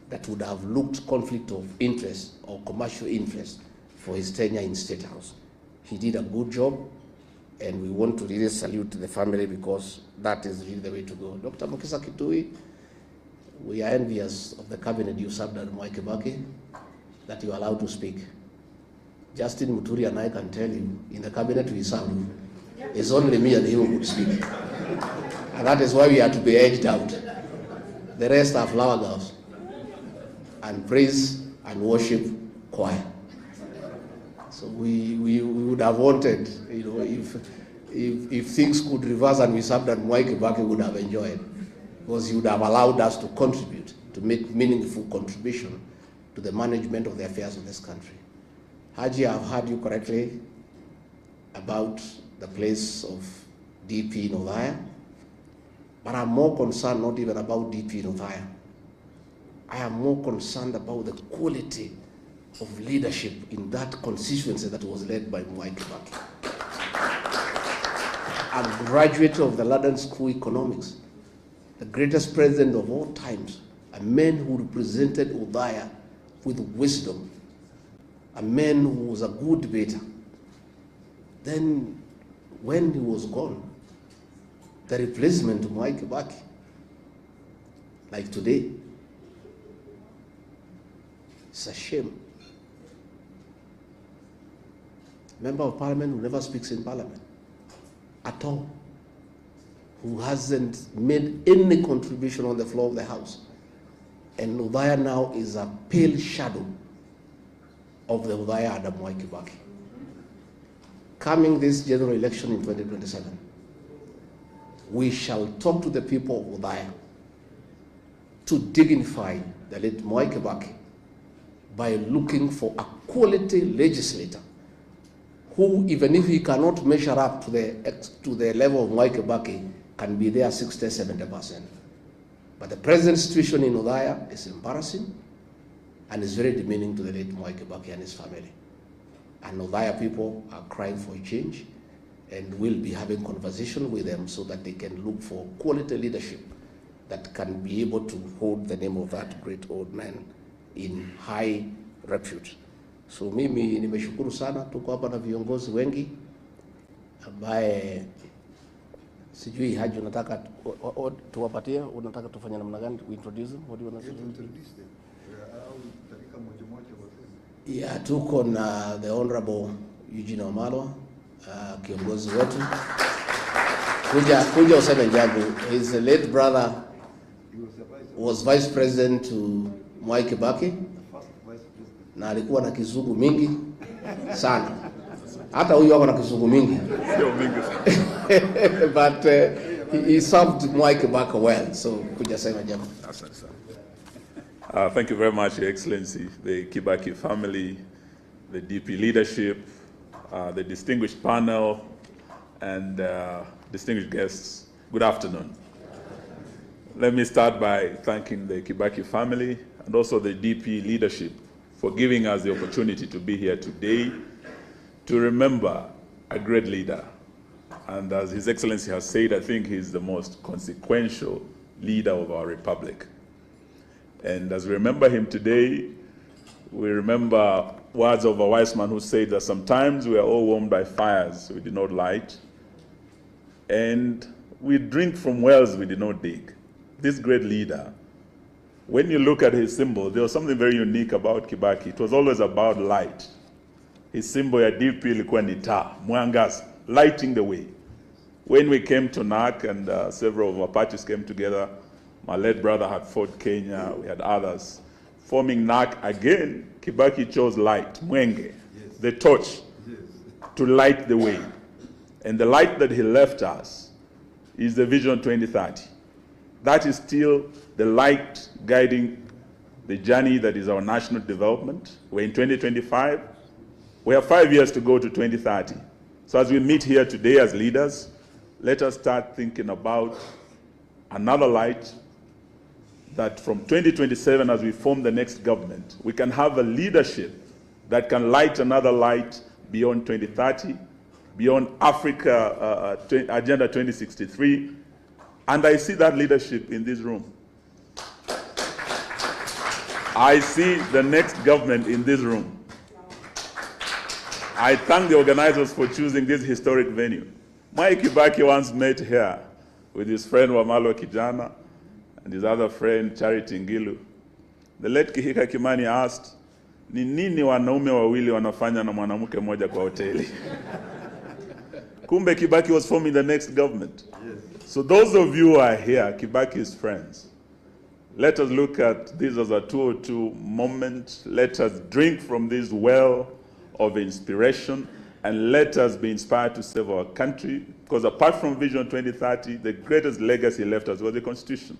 that would have looked conflict of interest or commercial interest for his tenure in State House. He did a good job, and we want to really salute the family because that is really the way to go. Dr. Mukisa Kitui, we are envious of the cabinet you served at Mwai Kibaki, that you are allowed to speak. Justin Muturi and I can tell you, in the cabinet we served, it's only me and him who could speak. And that is why we had to be edged out. The rest are flower girls and praise and worship choir. So we would have wanted, if things could reverse and we served at Mwai Kibaki, we would have enjoyed, because he would have allowed us to contribute, to make meaningful contribution to the management of the affairs of this country. Haji, I've heard you correctly about the place of DP in Othaya, but I'm more concerned not even about DP in Othaya. I am more concerned about the quality of leadership in that constituency that was led by Mwai Kibaki. A graduate of the London School of Economics, the greatest president of all times, a man who represented Othaya with wisdom, a man who was a good debater. Then, when he was gone, the replacement of Mwai Kibaki, like today, it's a shame. Member of Parliament who never speaks in Parliament at all, who hasn't made any contribution on the floor of the House. And Othaya now is a pale shadow of the Othaya under Mwai Kibaki. Coming this general election in 2027, we shall talk to the people of Othaya to dignify the late Mwai Kibaki by looking for a quality legislator who, even if he cannot measure up to the level of Mwai Kibaki, can be there 60–70%. But the present situation in Othaya is embarrassing and is very demeaning to the late Mwai Kibaki and his family. And Othaya people are crying for a change, and we'll be having conversation with them so that they can look for quality leadership that can be able to hold the name of that great old man in high repute. So mimi nimeshukuru sana, tuko hapa na viongozi wengi ambaye sijui Haji unataka tuwapatie, unataka tufanye namna gani? We introduce them? What do you want to introduce them? Yeah, tuko na the Honorable Eugene Wamalwa, kiongozi wetu. Kuja useme jambo. His late brother was vice president to Mwai Kibaki, na alikuwa na kizungu mingi sana. Hata huyu wako na kizungu mingi. But he served Mwai Kibaki well, so kuja sema jambo. Thank you very much, Your Excellency, the Kibaki family, the DP leadership, the distinguished panel, and distinguished guests. Good afternoon. Let me start by thanking the Kibaki family and also the DP leadership for giving us the opportunity to be here today to remember a great leader. And as His Excellency has said, I think he's the most consequential leader of our republic. And as we remember him today, we remember words of a wise man who said that sometimes we are all warmed by fires we did not light, and we drink from wells we did not dig. This great leader, when you look at his symbol, there was something very unique about Kibaki. It was always about light. His symbol ya DP ilikuwa ni taa, mwangaza, lighting the way. When we came to NAC and several of our parties came together, my late brother had fought Kenya, we had others. Forming NAC again, Kibaki chose light, mwenge, yes, the torch, yes, to light the way. And the light that he left us is the Vision 2030. That is still the light guiding the journey that is our national development. We're in 2025. We have 5 years to go to 2030. So as we meet here today as leaders, let us start thinking about another light, that from 2027, as we form the next government, we can have a leadership that can light another light beyond 2030, beyond Africa Agenda 2063. And I see that leadership in this room. I see the next government in this room. I thank the organizers for choosing this historic venue. Mwai Kibaki once met here with his friend Wamalwa Kijana, and his other friend, Charity Ngilu, the late Kihika Kimani asked, ni nini wanaume wawili wanafanya na mwanamke mmoja kwa hoteli? Kumbe Kibaki was forming the next government. Yes. So those of you who are here, Kibaki's friends, let us look at this as a 202 moment. Let us drink from this well of inspiration, and let us be inspired to save our country, because apart from Vision 2030, the greatest legacy he left us was the Constitution.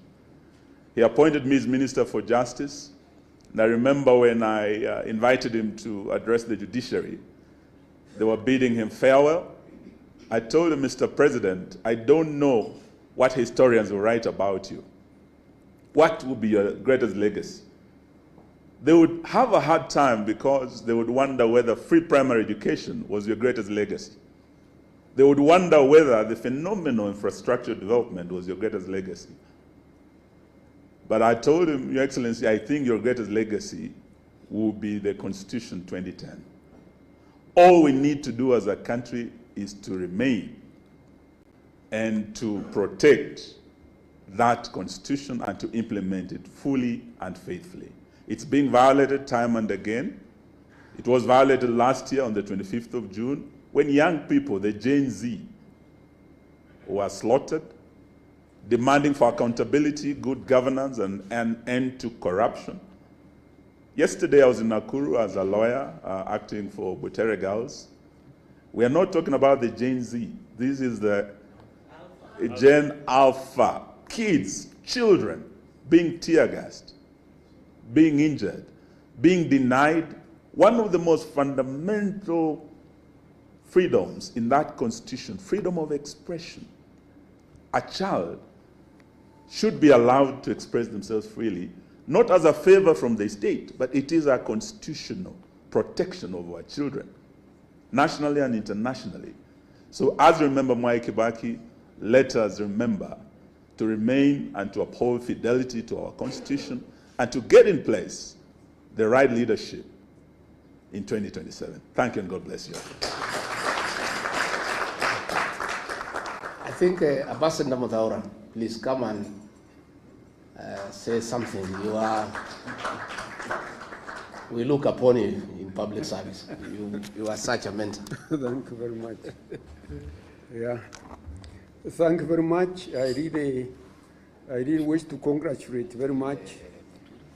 He appointed me as Minister for Justice, and I remember when I invited him to address the judiciary, they were bidding him farewell. I told him, Mr. President, I don't know what historians will write about you. What would be your greatest legacy? They would have a hard time because they would wonder whether free primary education was your greatest legacy. They would wonder whether the phenomenal infrastructure development was your greatest legacy. But I told him, Your Excellency, I think your greatest legacy will be the Constitution 2010. All we need to do as a country is to remain and to protect that Constitution and to implement it fully and faithfully. It's being violated time and again. It was violated last year on the 25th of June when young people, the Gen Z, were slaughtered, demanding for accountability, good governance, and an end to corruption. Yesterday I was in Nakuru as a lawyer acting for Butere Girls. We are not talking about the Gen Z. This is the Gen Alpha. Kids, children being tear gassed, being injured, being denied one of the most fundamental freedoms in that Constitution, freedom of expression. A child should be allowed to express themselves freely, not as a favor from the state, but it is a constitutional protection of our children, nationally and internationally. So as we remember Mwai Kibaki, let us remember to remain and to uphold fidelity to our Constitution and to get in place the right leadership in 2027. Thank you and God bless you. I think Ambassador Muthaura, please come and say something. We look upon you in public service. You are such a mentor. Thank you very much. Yeah. Thank you very much. I really wish to congratulate very much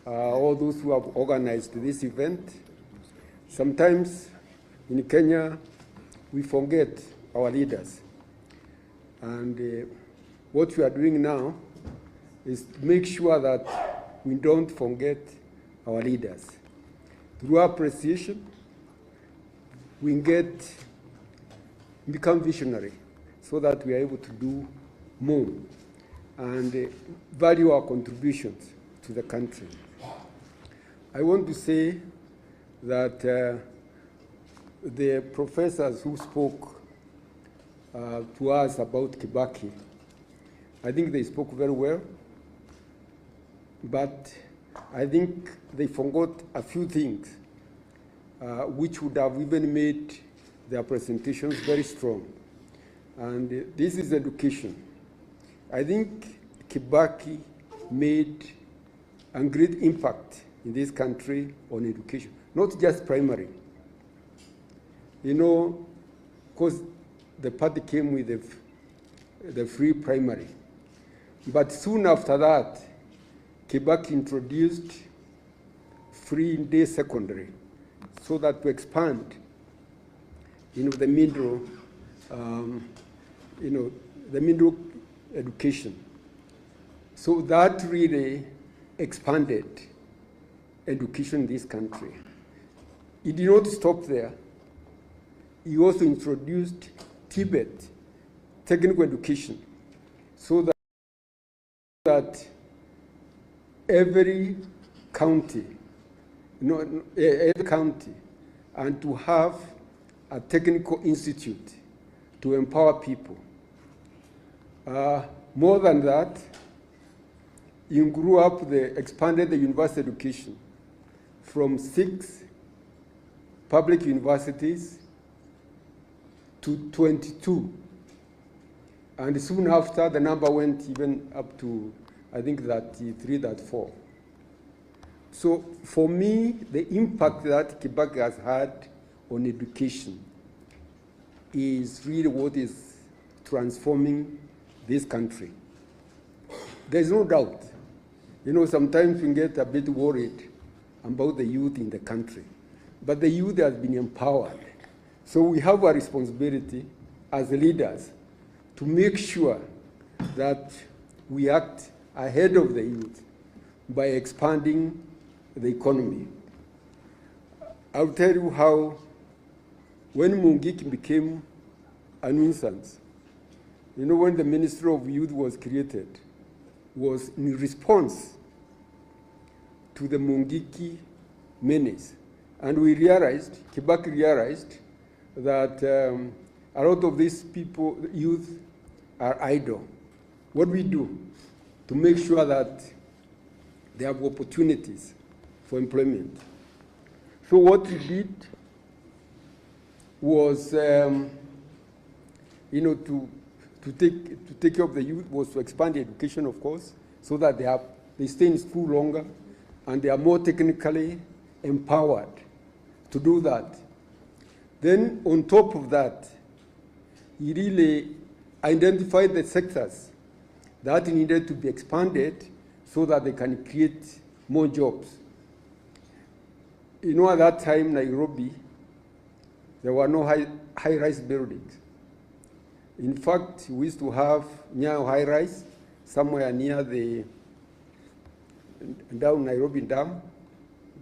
all those who have organized this event. Sometimes in Kenya, we forget our leaders. And what we are doing now is to make sure that we don't forget our leaders. Through appreciation, we become visionary so that we are able to do more and value our contributions to the country. I want to say that the professors who spoke to us about Kibaki, I think they spoke very well, but I think they forgot a few things which would have even made their presentations very strong. And this is education. I think Kibaki made a great impact in this country on education, not just primary. You know, because the party came with the free primary. But soon after that, Kibaki introduced free day secondary so that to expand, the middle, the middle education. So that really expanded education in this country. It did not stop there. He also introduced Tibet technical education so that every county, and to have a technical institute to empower people. More than that, he expanded the university education from 6 public universities to 22. And soon after, the number went even up to I think that 3, that 4. So for me, the impact that Kibaki has had on education is really what is transforming this country. There's no doubt. You know, sometimes we get a bit worried about the youth in the country, but the youth has been empowered. So we have a responsibility as leaders to make sure that we act ahead of the youth by expanding the economy. I'll tell you how, when Mungiki became a nuisance, you know, when the Ministry of Youth was created, was in response to the Mungiki menace. And we realized, Kibaki realized, that a lot of these people, youth, are idle. What do we do to make sure that they have opportunities for employment? So what we did was, you know, to take care of the youth was to expand the education, of course, so that they stay in school longer and they are more technically empowered to do that. Then on top of that, he really identified the sectors that needed to be expanded so that they can create more jobs. You know, at that time, Nairobi, there were no high-rise buildings. In fact, we used to have Nyayo high-rise somewhere near the down Nairobi Dam,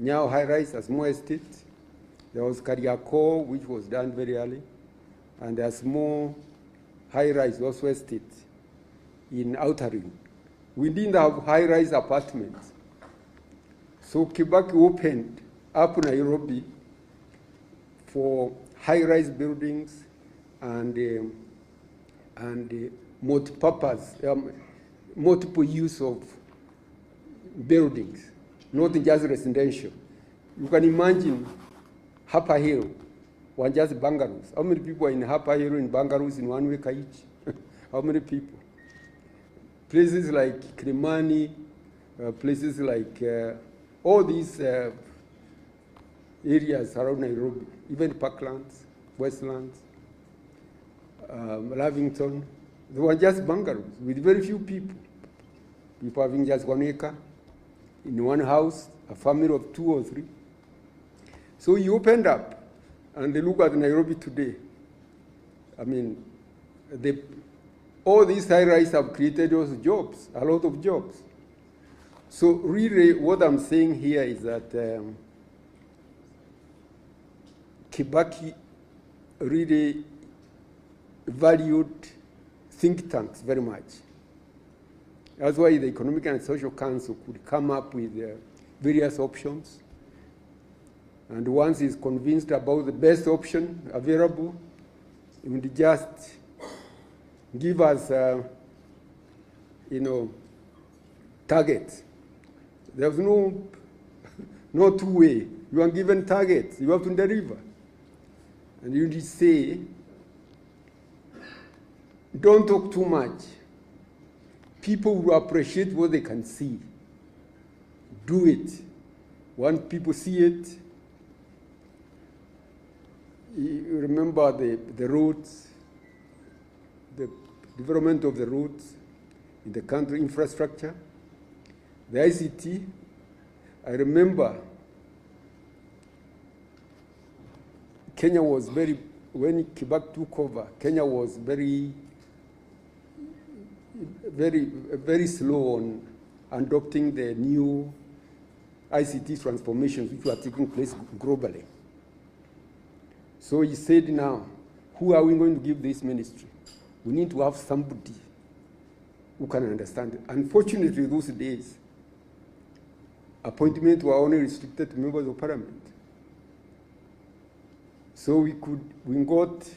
Nyayo high-rise as Mwai Estate. There was Kariako, which was done very early, and there's more high-rise also estate in Outer Ring. We didn't have high-rise apartments. So Kibaki opened up Nairobi for high-rise buildings and multi-purpose, multiple use of buildings, not just residential. You can imagine Upper Hill, one just bungalows. How many people are in Upper Hill in bungalows in 1 week each? How many people? Places like Kilimani, places like all these areas around Nairobi, even Parklands, Westlands, Lavington, they were just bungalows with very few people. People having just 1 acre in one house, a family of 2 or 3. So you opened up, and they look at Nairobi today. I mean, all these high-rise have created those jobs, a lot of jobs. So really, what I'm saying here is that Kibaki really valued think tanks very much. That's why the Economic and Social Council could come up with various options. And once he's convinced about the best option available, he would just give us, you know, targets. There's no two-way. You are given targets. You have to deliver. And you just say, don't talk too much. People will appreciate what they can see. Do it. When people see it, you remember the roads, the development of the roads in the country, infrastructure, the ICT. I remember Kenya was when Kibaki took over, Kenya was very slow on adopting the new ICT transformations which were taking place globally. So he said, now, who are we going to give this ministry? We need to have somebody who can understand it. Unfortunately, those days, appointments were only restricted to members of parliament. So we got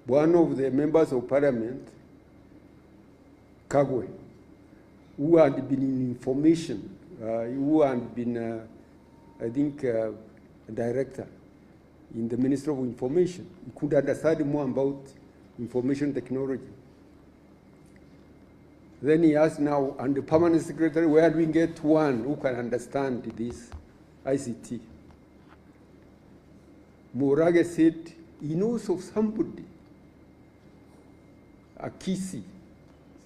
one of the members of parliament, Kagwe, who had been in information, who had been, I think, a director in the Ministry of Information. He could understand more about information technology. Then he asked now, and the permanent secretary, where do we get one who can understand this ICT? Morage said he knows of somebody, a Kisi,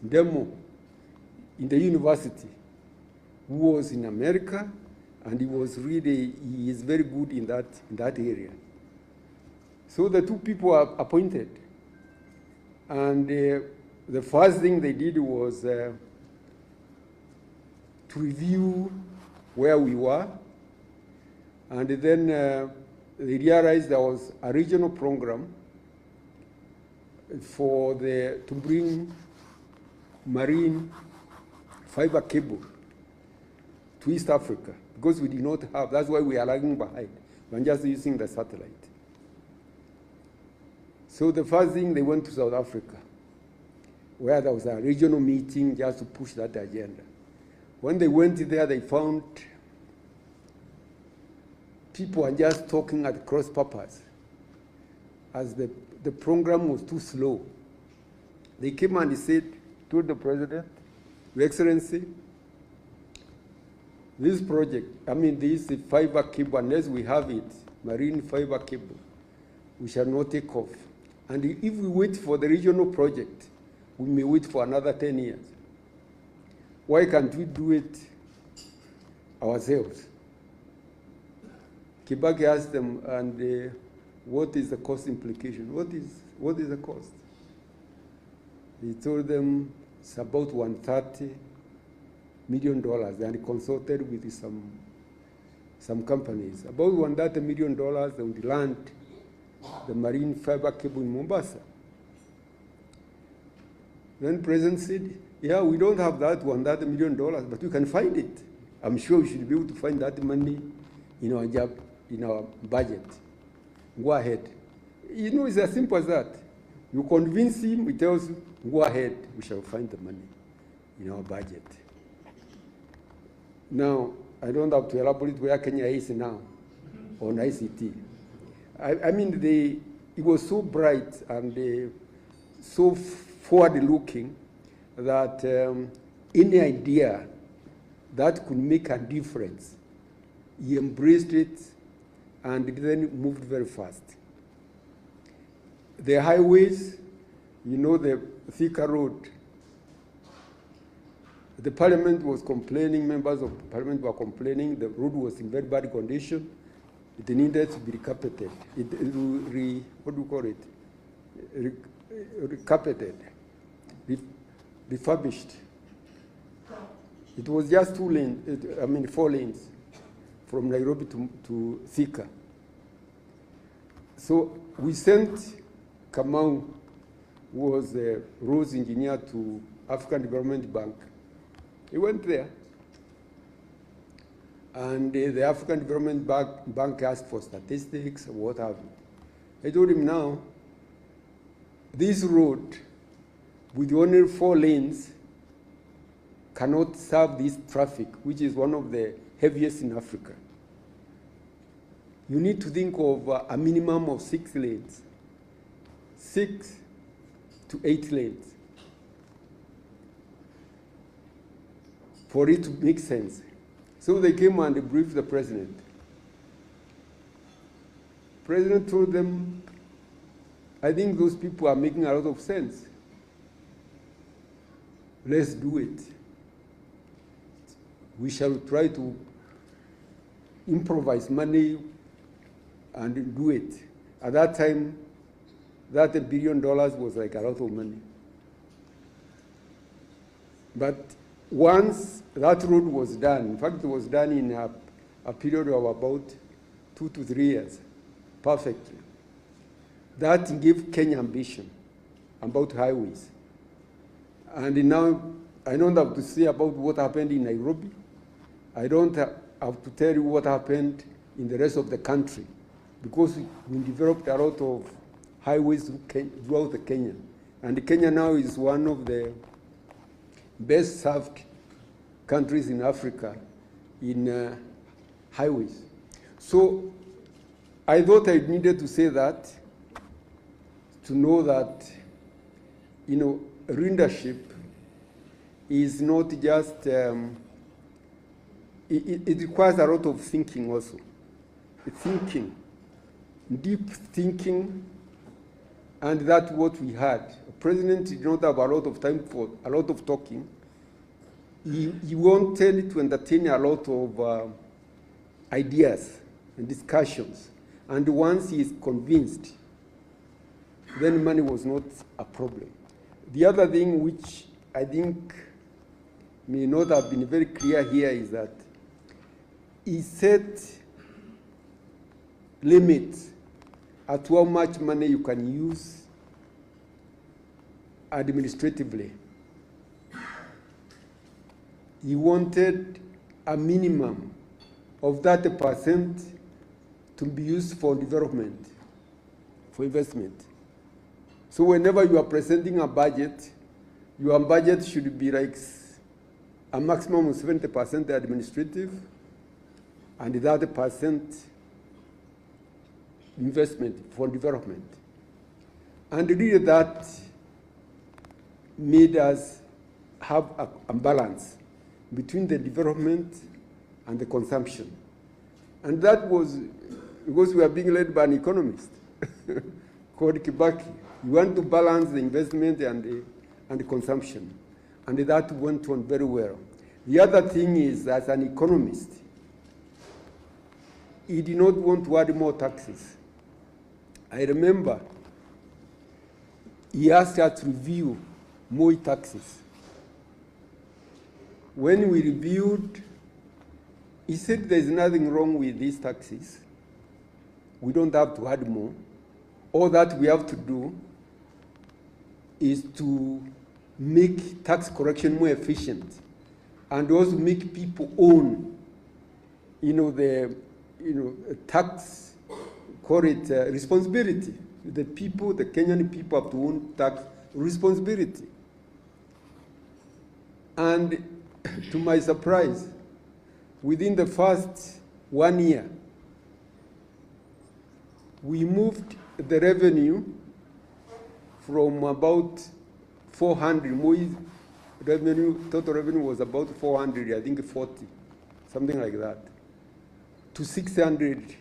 demo, in the university, who was in America, and he is very good in that area. So the two people are appointed. And the first thing they did was to review where we were. And then they realized there was a regional program to bring marine fiber cable to East Africa, because we did not have. That's why we are lagging behind. We're just using the satellite. So the first thing, they went to South Africa, where there was a regional meeting just to push that agenda. When they went there, they found people are just talking at cross purpose, as the program was too slow. They came and said, told the president, Your Excellency, this project, this fiber cable, unless we have it, marine fiber cable, we shall not take off. And if we wait for the regional project, we may wait for another 10 years. Why can't we do it ourselves? Kibaki asked them, and what is the cost implication? What is the cost? He told them it's about $130 million, and he consulted with some companies. About $130 million, they would land the marine fiber cable in Mombasa. Then the president said, yeah, we don't have that $130 million, but we can find it. I'm sure we should be able to find that money in our budget. Go ahead. It's as simple as that. You convince him, he tells you, go ahead, we shall find the money in our budget. Now, I don't have to elaborate where Kenya is now on ICT. It was so bright and so forward-looking that any idea that could make a difference, he embraced it and then moved very fast. The highways, the Thika Road, the parliament was complaining, members of parliament were complaining, the road was in very bad condition. It needed to be recarpeted. Recarpeted, refurbished. It was just 4 lanes from Nairobi to Thika. So we sent Kamau, who was the roads engineer, to African Development Bank. He went there. And the African Development Bank asked for statistics, what have you. I told him now, this road with only 4 lanes cannot serve this traffic, which is one of the heaviest in Africa. You need to think of a minimum of 6 lanes, 6 to 8 lanes, for it to make sense. So they came and briefed the president. The president told them, I think those people are making a lot of sense. Let's do it. We shall try to improvise money and do it. At that time, that $1 billion was like a lot of money. But once that road was done, in fact, it was done in a period of about 2 to 3 years, perfectly. That gave Kenya ambition about highways. And now, I don't have to say about what happened in Nairobi. I don't have to tell you what happened in the rest of the country, because we developed a lot of highways throughout Kenya. And Kenya now is one of the best served countries in Africa in highways. So I thought I needed to say that, to know that, leadership is not just, it requires a lot of thinking also. Thinking, deep thinking, and that's what we had. The president did not have a lot of time for a lot of talking. He wanted to entertain a lot of ideas and discussions. And once he is convinced, then money was not a problem. The other thing which I think may not have been very clear here is that he set limits at how much money you can use administratively. He wanted a minimum of 30% to be used for development, for investment. So whenever you are presenting a budget, your budget should be like a maximum of 70% administrative and 30% investment for development. And really that made us have a balance between the development and the consumption. And that was because we are being led by an economist called Kibaki. We want to balance the investment and the consumption. And that went on very well. The other thing is, as an economist, he did not want to add more taxes. I remember he asked us to review more taxes. When we reviewed, he said there's nothing wrong with these taxes. We don't have to add more. All that we have to do is to make tax collection more efficient and also make people own, tax, call it responsibility. The Kenyan people have to own tax responsibility. And to my surprise, within the first 1 year, we moved the revenue from about 400, Mwai's total revenue was about 400, I think 40, something like that, to 600,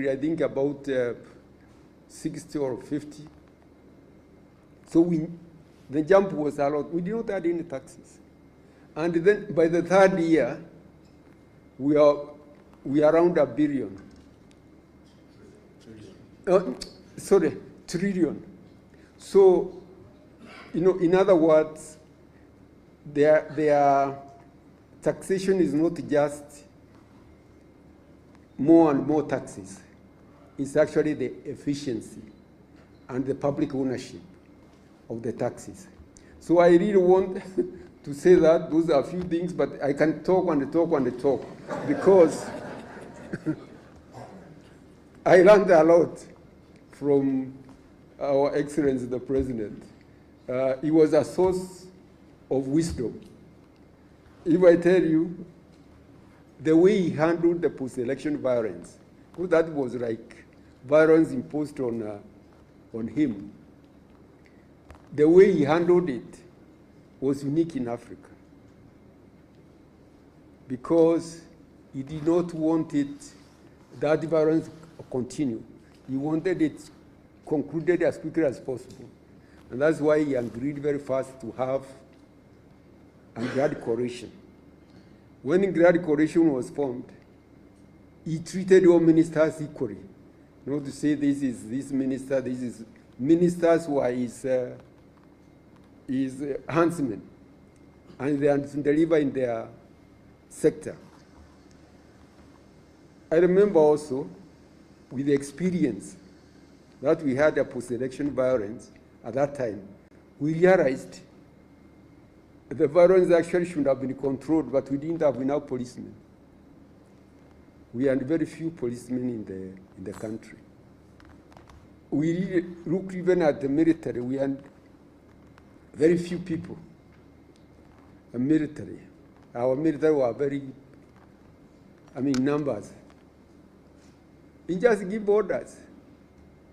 I think about 60 or 50. So the jump was a lot. We did not add any taxes. And then by the third year, we are around $1 billion. Trillion. So, in other words, their taxation is not just more and more taxes. It's actually the efficiency and the public ownership of the taxes. So I really want to say that those are a few things, but I can talk and talk and talk because I learned a lot from our Excellency the President. He was a source of wisdom. If I tell you the way he handled the post-election violence, because that was like violence imposed on him. The way he handled it was unique in Africa because he did not want that violence to continue. He wanted it concluded as quickly as possible. And that's why he agreed very fast to have a Grand Coalition. When a Grand Coalition was formed, he treated all ministers equally. Not to say this is this minister, this is ministers who are his huntsmen, and they are to deliver in their sector. I remember also, with the experience that we had a post-election violence at that time, we realized the violence actually should have been controlled, but we didn't have enough policemen. We had very few policemen in the country. We looked even at the military. We had very few people. The military. Our military were very, numbers. We just give orders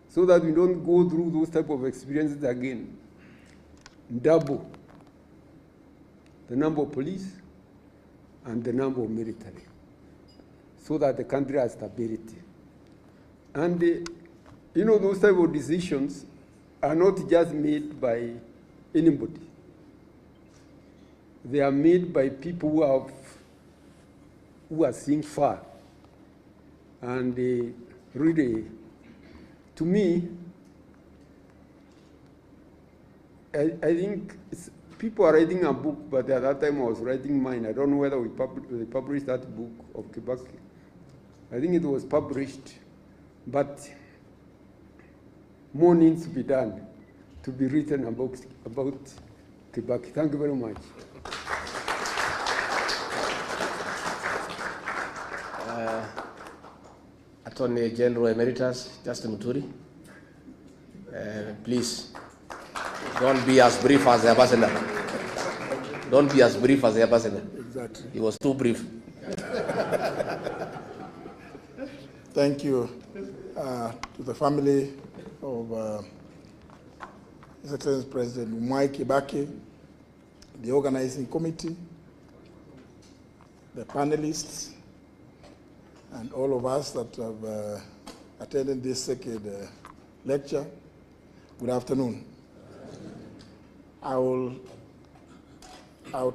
so that we don't go through those type of experiences again. Double the number of police, and the number of military, so that the country has stability. And you know, those type of decisions are not just made by anybody. They are made by people who are seeing far. And really, to me, I think people are writing a book, but at that time I was writing mine. I don't know whether they published that book of Kibaki. I think it was published, but more needs to be done to be written about Kibaki. Thank you very much. Attorney General Emeritus Justin Muturi, please don't be as brief as the ambassador. Don't be as brief as the ambassador. Exactly. He was too brief. Thank you to the family of His Excellency President Mwai Kibaki, the organizing committee, the panelists, and all of us that have attended this second lecture. Good afternoon. I'll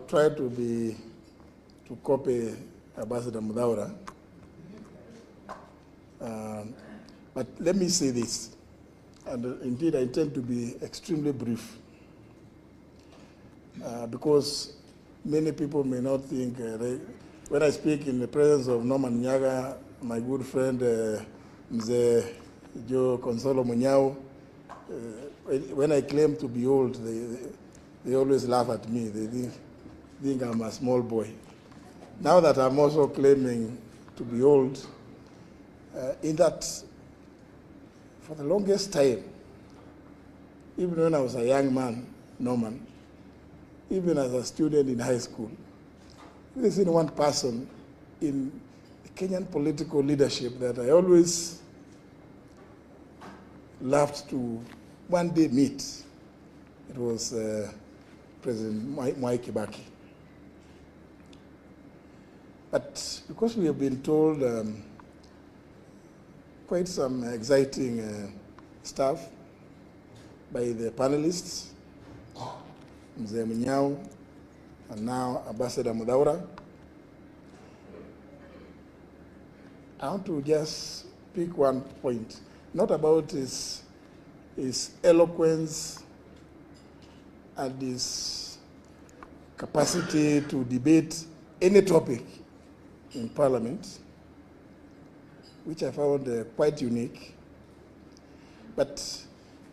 try to copy Ambassador Mudaura. But let me say this, and indeed I intend to be extremely brief, because many people may not think, when I speak in the presence of Norman Nyaga, my good friend Mzee Joe Consolo Munyao, when I claim to be old, they always laugh at me. They think I'm a small boy. Now that I'm also claiming to be old, in that for the longest time, even when I was a young man, Norman, even as a student in high school, there's only one person in the Kenyan political leadership that I always loved to one day meet. It was President Mwai Kibaki. But because we have been told quite some exciting stuff by the panelists, Mzee Munyao, and now Ambassador Mudaura, I want to just pick one point, not about his eloquence and his capacity to debate any topic in Parliament, which I found quite unique, but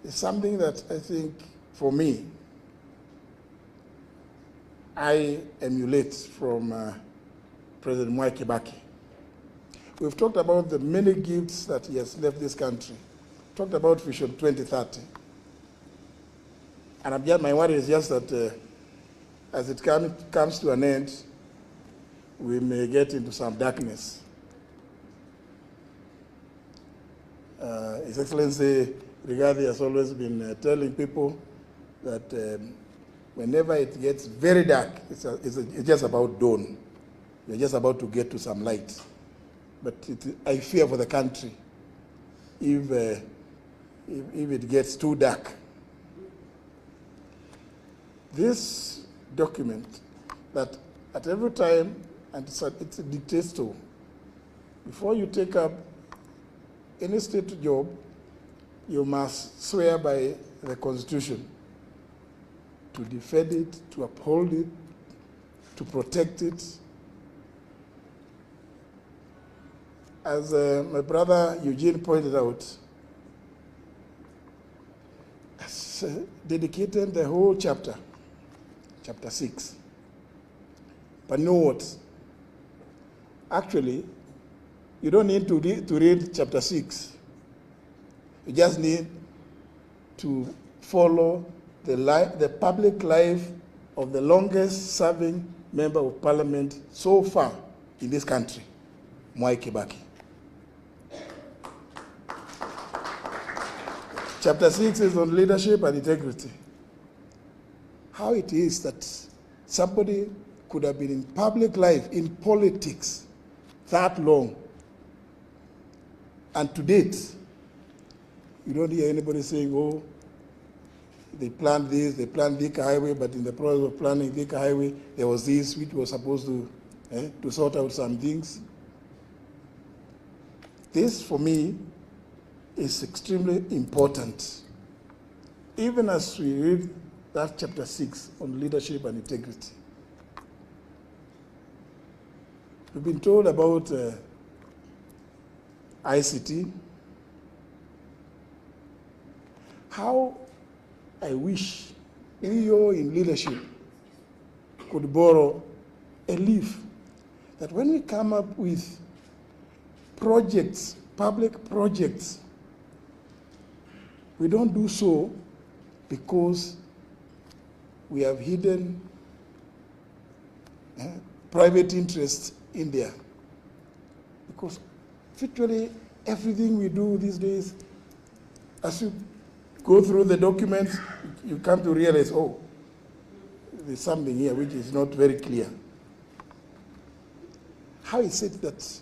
it's something that I think, for me, I emulate from President Mwai Kibaki. We've talked about the many gifts that he has left this country. Talked about Vision 2030. And my worry is just that as it comes to an end, we may get into some darkness. His Excellency Rigathi has always been telling people that whenever it gets very dark, it's just about dawn. You're just about to get to some light. But I fear for the country if it gets too dark. This document that at every time, and it's a dictates to, before you take up any state job, you must swear by the Constitution to defend it, to uphold it, to protect it. As my brother Eugene pointed out, dedicated the whole chapter 6. But know what? Actually, you don't need to read chapter 6. You just need to follow the public life of the longest serving member of parliament so far in this country, Mwai Kibaki. Chapter 6 is on leadership and integrity. How it is that somebody could have been in public life, in politics, that long. And to date, you don't hear anybody saying, oh, they planned this, they planned Thika Highway, but in the process of planning Thika Highway, there was this which was supposed to sort out some things. This, for me, is extremely important. Even as we read that chapter 6 on leadership and integrity, we've been told about ICT. How I wish we all in leadership could borrow a leaf that when we come up with projects, public projects, we don't do so because we have hidden private interests in there. Because virtually everything we do these days, as you go through the documents, you come to realize, oh, there's something here which is not very clear. How is it that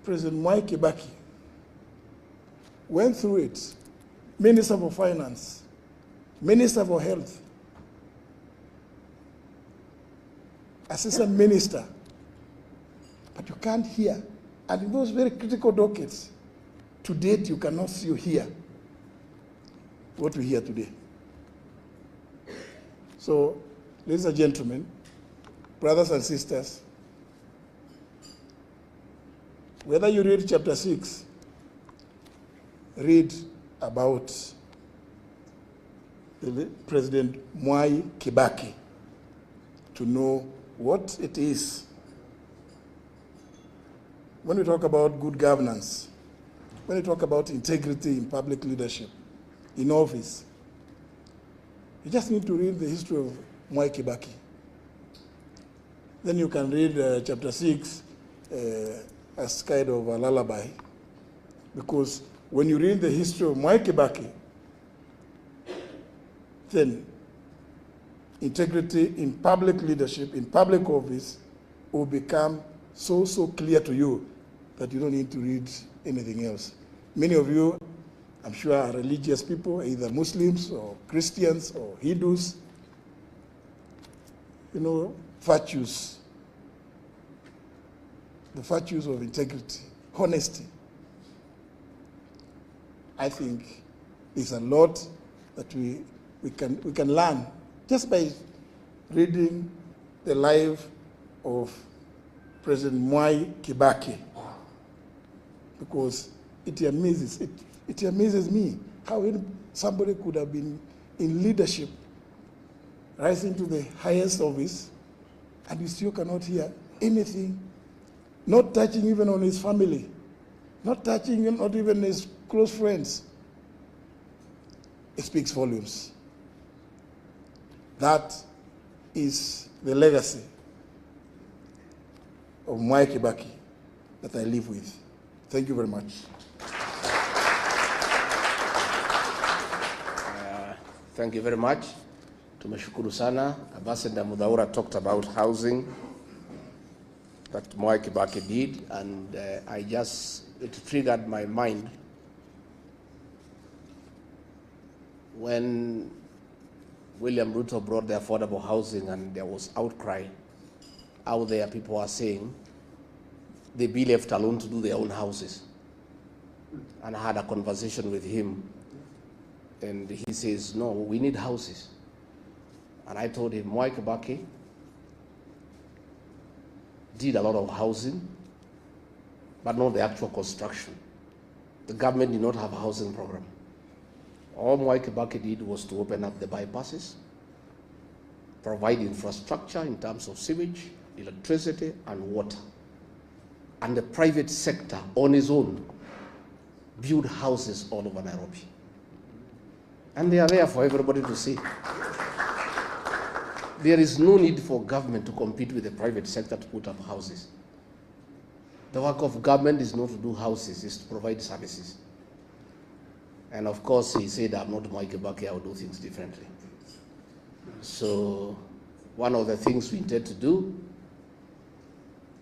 President Mwai Kibaki went through it, Minister for Finance, Minister for Health, Assistant Minister, but you can't hear. And in those very critical dockets, to date, you cannot see or hear what we hear today. So, ladies and gentlemen, brothers and sisters, whether you read chapter 6, read about President Mwai Kibaki to know what it is. When we talk about good governance, when we talk about integrity in public leadership, in office, you just need to read the history of Mwai Kibaki. Then you can read chapter 6 as kind of a lullaby, because when you read the history of Mwai Kibaki, then integrity in public leadership, in public office, will become so clear to you that you don't need to read anything else. Many of you, I'm sure, are religious people, either Muslims or Christians or Hindus. You know, virtues, the virtues of integrity, honesty. I think there's a lot that we can learn just by reading the life of President Mwai Kibaki, because it amazes me how somebody could have been in leadership, rising to the highest office, and you still cannot hear anything, not touching even on his family, not touching him, not even his close friends. It speaks volumes. That is the legacy of Mwai Kibaki that I live with. Thank you very much. Thank you very much. Tumeshukuru sana. Ambassador Mudhaura talked about housing that Mwai Kibaki did, and it triggered my mind when William Ruto brought the affordable housing and there was outcry out there. People are saying they'll be left alone to do their own houses. And I had a conversation with him, and he says, no, we need houses. And I told him, Mwai Kibaki did a lot of housing, but not the actual construction. The government did not have a housing program. All Mwai Kibaki did was to open up the bypasses, provide infrastructure in terms of sewage, electricity, and water. And the private sector, on its own, build houses all over Nairobi. And they are there for everybody to see. There is no need for government to compete with the private sector to put up houses. The work of government is not to do houses, it's to provide services. And of course, he said, I'm not Mwai Kibaki, I will do things differently. So one of the things we intend to do,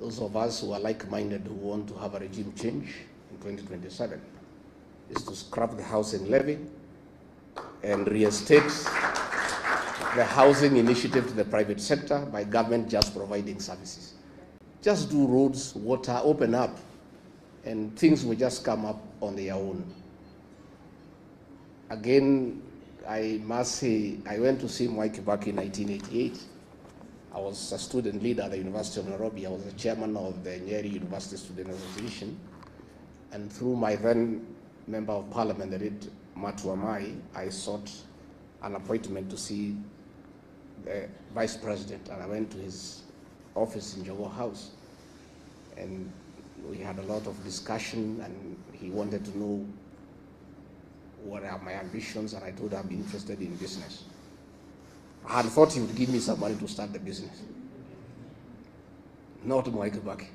those of us who are like-minded who want to have a regime change in 2027, is to scrap the housing levy and reinstate the housing initiative to the private sector by government just providing services. Just do roads, water, open up, and things will just come up on their own. Again, I must say, I went to see Mwai Kibaki in 1988. I was a student leader at the University of Nairobi. I was the chairman of the Nyeri University Student Association. And through my then member of parliament, the late MATIANG'I, I sought an appointment to see the vice president, and I went to his office in Jogo House. And we had a lot of discussion, and he wanted to know what are my ambitions, and I told him I'm interested in business. I had thought he would give me some money to start the business. Not Mwai Kibaki.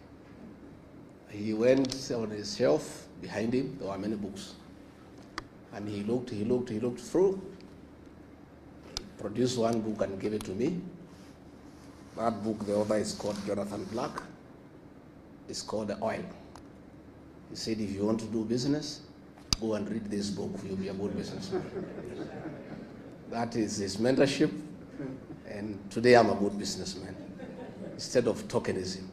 He went on his shelf, behind him, there were many books. And he looked through, produced one book and gave it to me. That book, the author is called Jonathan Black. It's called The Oil. He said, if you want to do business, go and read this book, you'll be a good businessman. That is his mentorship, and today I'm a good businessman, instead of tokenism.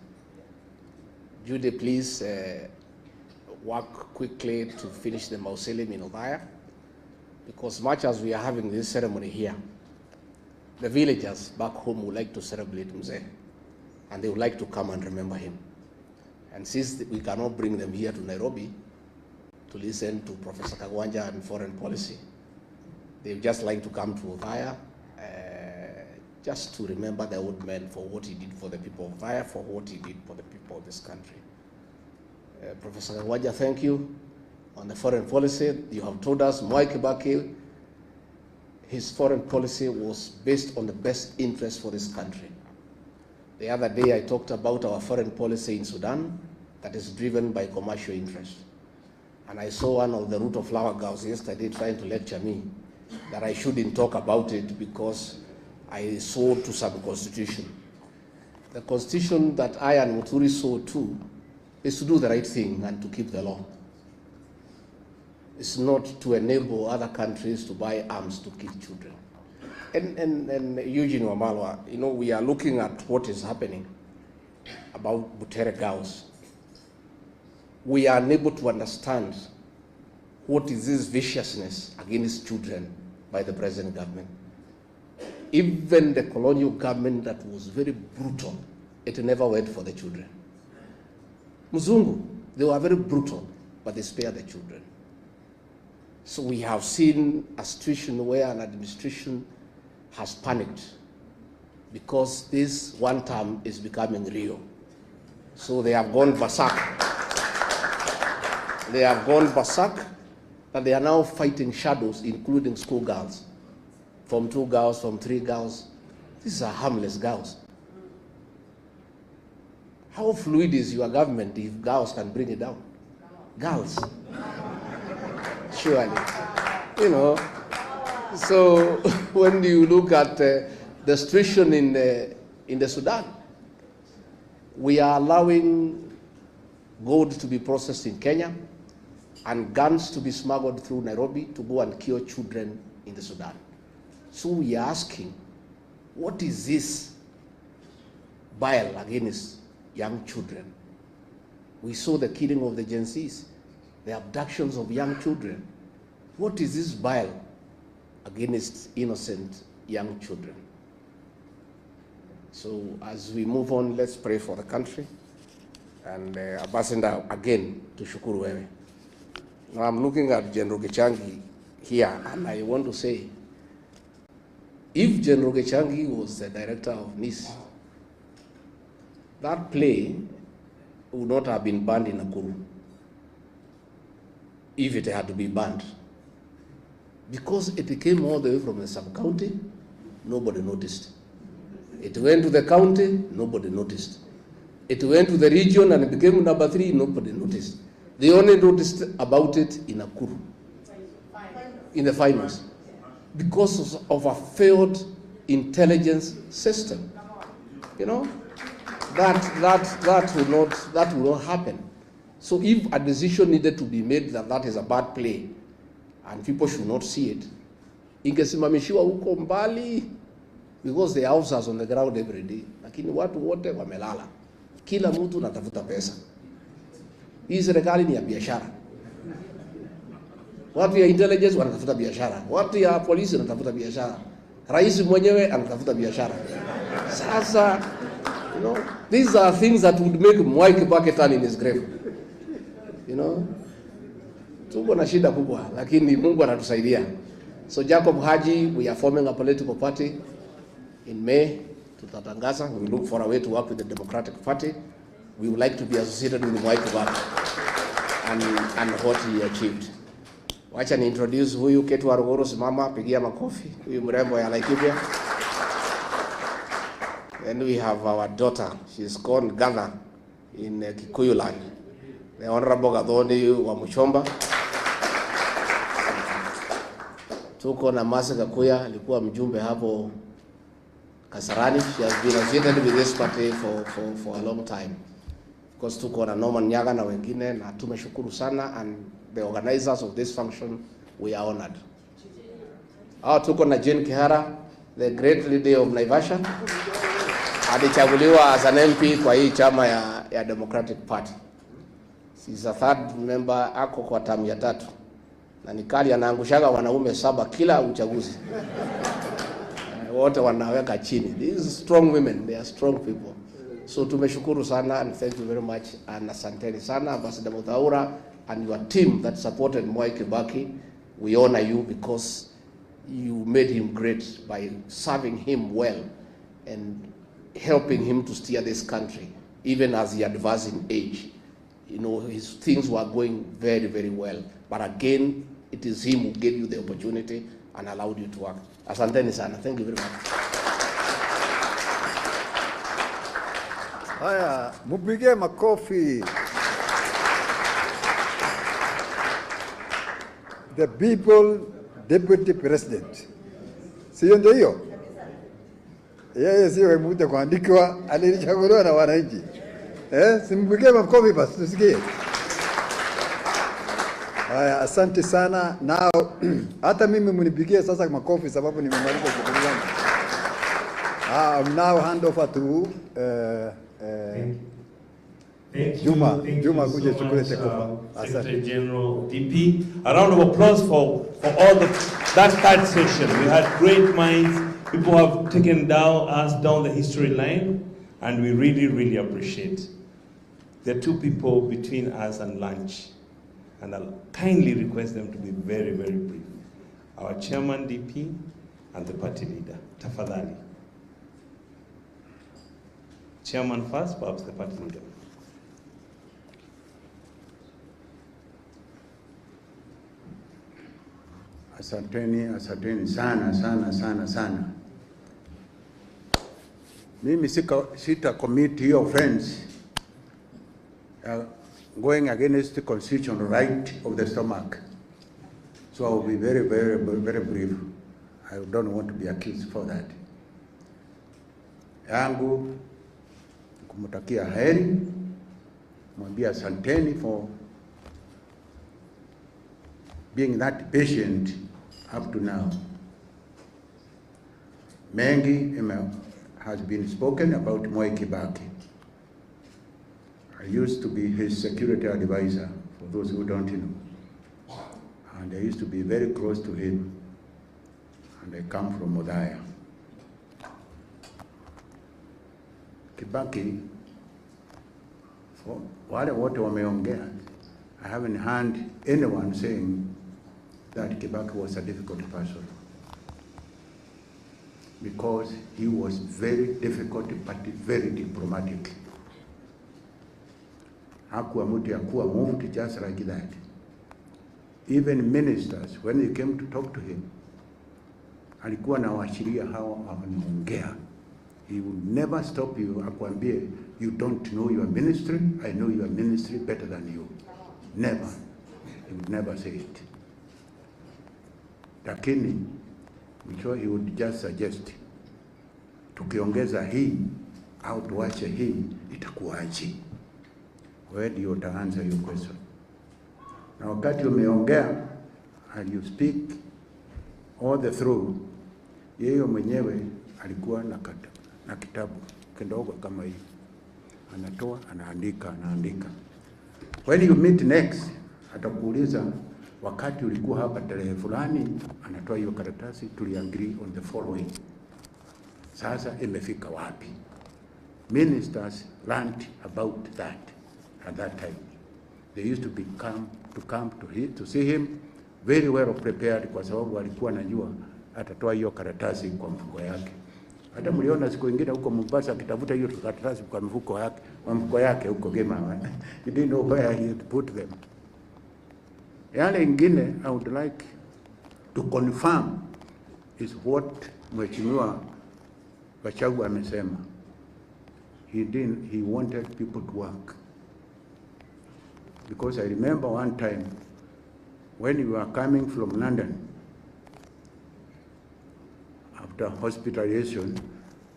Judy, please work quickly to finish the mausoleum in Othaya, because much as we are having this ceremony here, the villagers back home would like to celebrate Mzee, and they would like to come and remember him. And since we cannot bring them here to Nairobi to listen to Professor Kagwanja and foreign policy, they would just like to come to Othaya just to remember the old man for what he did for the people of Othaya, for what he did for the people of this country. Professor Kagwanja, thank you. On the foreign policy, you have told us Mwai Kibaki, his foreign policy was based on the best interest for this country. The other day I talked about our foreign policy in Sudan that is driven by commercial interest. And I saw one of the Root of Flower girls yesterday trying to lecture me that I shouldn't talk about it because I sold to some constitution. The constitution that I and Muturi sold to is to do the right thing and to keep the law. It's not to enable other countries to buy arms to kill children. And Eugene Wamalwa, you know, we are looking at what is happening about Butere girls. We are unable to understand what is this viciousness against children by the present government. Even the colonial government that was very brutal, it never went for the children. Muzungu, they were very brutal, but they spared the children. So we have seen a situation where an administration has panicked because this one term is becoming real. So they have gone berserk. They have gone berserk, and they are now fighting shadows, including schoolgirls. From 2 girls, from 3 girls. These are harmless girls. How fluid is your government if girls can bring it down? Girls. Surely. You know. So when you look at the situation in the Sudan, we are allowing gold to be processed in Kenya and guns to be smuggled through Nairobi to go and kill children in the Sudan. So we are asking, what is this bile against young children? We saw the killing of the Gen Zs, the abductions of young children. What is this bile against innocent young children? So as we move on, let's pray for the country. And Ambassador, again, to shukuru wewe. Now I'm looking at General Gachagua here, and I want to say, if General Gachagua was the director of NIS, that play would not have been banned in Nakuru if it had to be banned. Because it came all the way from the sub-county, nobody noticed. It went to the county, nobody noticed. It went to the region and it became number 3, nobody noticed. They only noticed about it in Nakuru, in the finals, because of a failed intelligence system. You know, that will not happen. So if a decision needed to be made that is a bad play and people should not see it, ingesimamishiwa huko mbali, because the officers on the ground every day, lakini watu wote wamelala, kila mtu anatafuta pesa. Hii serikali ni ya biashara. Watu ya intelligence wanatafuta biashara, watu ya polisi wanatafuta biashara, rais mwenyewe anatafuta biashara. Sasa, you know, these are things that would make Mwai Kibaki turn in his grave. You know, tuko na shida kubwa, lakini Mungu anatusaidia. So Jacob Haji, we are forming a political party in May. Tutatangaza. We look for a way to work with the Democratic Party. We would like to be associated with Mwai Kibaki and what he achieved. Wacha ni introduce huyu Ketu Waruguru, simama, pigia makofi. Huyu mrembo ya Laikipia. And we have our daughter. She's called Gather in Kikuyu land. The Honorable Gathoni wa Muchomba. Tuko na Masa Gakuya, alikuwa mjumbe hapo Kasarani. She has been associated with this party for a long time. Of course, tuko na Norman Nyaga na wengine, na tumeshukuru sana, and the organizers of this function, we are honored. Tuko na Jane Kihara, the great lady of Naivasha. Alichaguliwa as an MP kwa hii chama ya Democratic Party. She's a third member, ako kwa tamu ya 3. Na nikali anaangushaga wanaume 7 kila uchaguzi. Wote wanaweka chini. These strong women, they are strong people. So tumeshukuru sana, and thank you very much, and asanteni sana Ambassador Muthaura and your team that supported Mwai Kibaki. We honor you because you made him great by serving him well and helping him to steer this country, even as he advanced in age. You know, his things were going very, very well. But again, it is him who gave you the opportunity and allowed you to work. Asanteni sana. Thank you very much. Haya, mupige makofi. The people deputy president. Sio ndio hiyo? Yeye sio mtu kuandikwa, alichaguliwa na wananchi. Simpige makofi basi tusikie. Haya, asante sana. Now hata mimi mnipigie sasa makofi sababu nimemaliza shughuli yangu. I'll now hand over to Juma kuja chukue takeover. Secretary General DP. A round of applause for all that third session. We had great minds. People have taken us down the history line, and we really, really appreciate. There are 2 people between us and lunch, and I'll kindly request them to be very, very brief. Our chairman DP and the party leader. Tafadhali. Chairman first, perhaps the party leader. Asanteni sana. Mimi sita commit hiyo offense going against the constitutional right of the stomach. So I will be very, very, very brief. I don't want to be accused for that. Yangu kumutakia heri, mwambia asanteni for being that patient up to now. Mengi has been spoken about Mwai Kibaki. I used to be his security advisor, for those who don't know. And I used to be very close to him. And I come from Odaya. Kibaki, for wale wote wameongea, I haven't heard anyone saying that Kibaki was a difficult person. Because he was very difficult but very diplomatic. Hakuwa mtu yakuwa moved just like that. Even ministers, when they came to talk to him, alikuwa na washiria hawa wanaongea. He would never stop you akwambie, you don't know your ministry, I know your ministry better than you. Never. He would never say it. Lakini, he would just suggest tukiongeza hii au tuache hii itakuwaje? Wewe ndio utaanza hiyo question. Na wakati umeongea, and you speak all the through, yeye mwenyewe alikuwa na kitabu kidogo kama hii, anatoa anaandika. When you meet next, atakuuliza wakati ulikuwa hapa tarehe fulani, anatoa hiyo karatasi, tuliagree on the following. Sasa imefika wapi? Ministers learned about that at that time. They used to come to see him very well prepared, kwa sababu alikuwa anajua atatoa hiyo karatasi kwa mfuko yake. Hata mliona siku nyingine huko Mombasa akitafuta hiyo karatasi kwa mfuko yake huko Gema. He didn't know where he had put them. Yale ingine I would like to confirm is what Mheshimiwa Gachagua amesema. He wanted people to work. Because I remember one time when we were coming from London after hospitalization,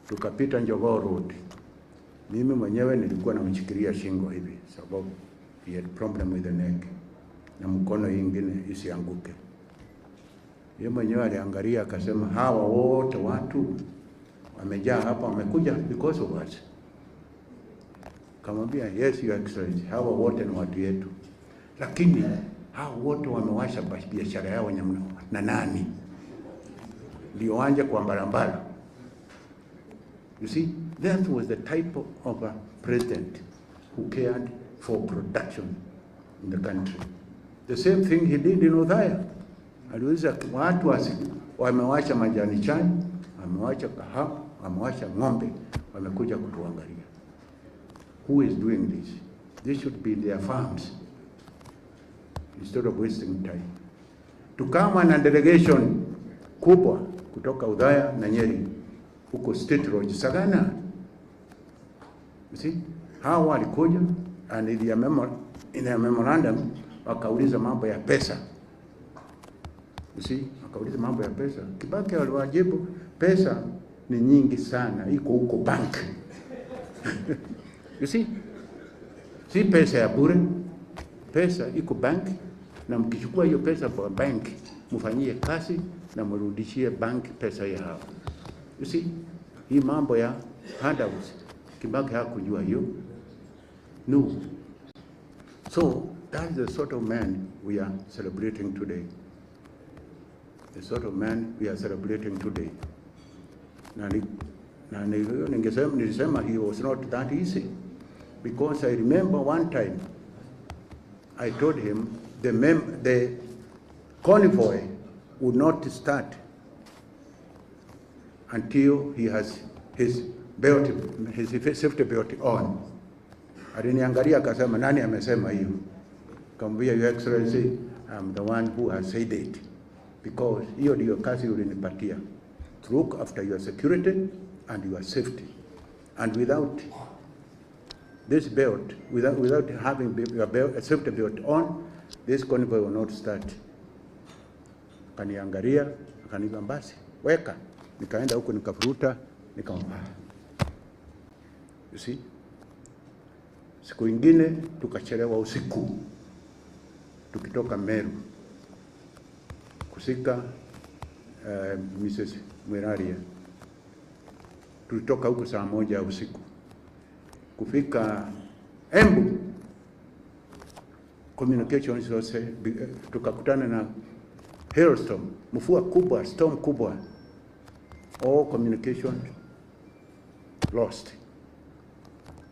tukapita Njogoo Road. Mimi mwenyewe nilikuwa namshikilia shingo hivi sababu he had problem with the neck na mkono ingine isianguke. Yeye mwenyewe aliangalia akasema, hawa wote watu wamejaa hapa wamekuja because of us. Kamwambia, yes your excellency, hawa wote ni watu yetu, lakini hawa wote wamewasha biashara yao na nani ndio wanje kwa barabara. You see, that was the type of a president who cared for production in the country. The same thing he did in Othaya. Aliweza watu wamewasha majani chai, wamewasha kahawa, wamewasha ng'ombe, wamekuja kutuangalia. Who is doing this? This should be their farms instead of wasting time. Tukama na delegation kubwa kutoka Othaya na Nyeri huko State Road Sagana. You see, hawa walikuja and in a memorandum wakauliza mambo ya pesa. You see, wakauliza mambo ya pesa. Kibaki waliwajibu, pesa ni nyingi sana, iko huko bank. You see, si pesa ya bure, pesa iko bank, na mkichukua hiyo pesa kwa bank, mfanyie kazi na mrudishie bank pesa ya hao. You see, hii mambo ya handouts, Kibaki hakujua hiyo. No. So, that's the sort of man we are celebrating today. The sort of man we are celebrating today. Nilisema he was not that easy. Because I remember one time, I told him the convoy would not start until he has his safety belt on. Aliniangalia akasema, nani amesema hiyo? Kamwambia, Your Excellency, I'm the one who has said it. Because hiyo ndio kazi ulinipatia. To look after your security and your safety. And without this belt, without having your safety belt on, this convoy will not start. Kaniangalia, akaniambia basi, weka. Nikaenda huko nikafuruta, nikamwambia. You see? Siku ingine tukachelewa usiku. Tukitoka Meru kusika Mrs. Mwiraria. Tulitoka huko saa 1 usiku. Kufika Embu communications zose tukakutana na hailstorm, mvua kubwa, storm kubwa. All communication lost.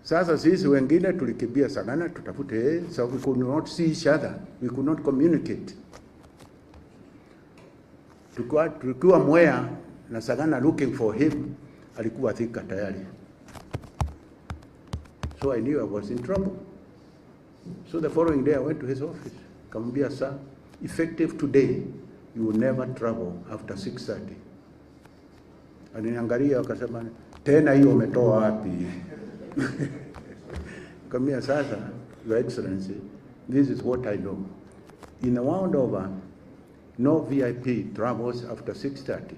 Sasa sisi wengine tulikimbia Sagana tutafute, so we could not see each other, we could not communicate. Tukiwa Mwai na Sagana looking for him, alikuwa Thika tayari. So I knew I was in trouble. So the following day I went to his office. Kamwambia, sir, effective today, you will never travel after 6:30. Aliniangalia akasema, tena hiyo umetoa wapi? Kamwambia, sasa, Your Excellency, this is what I know. In a round over, no VIP travels after 6:30.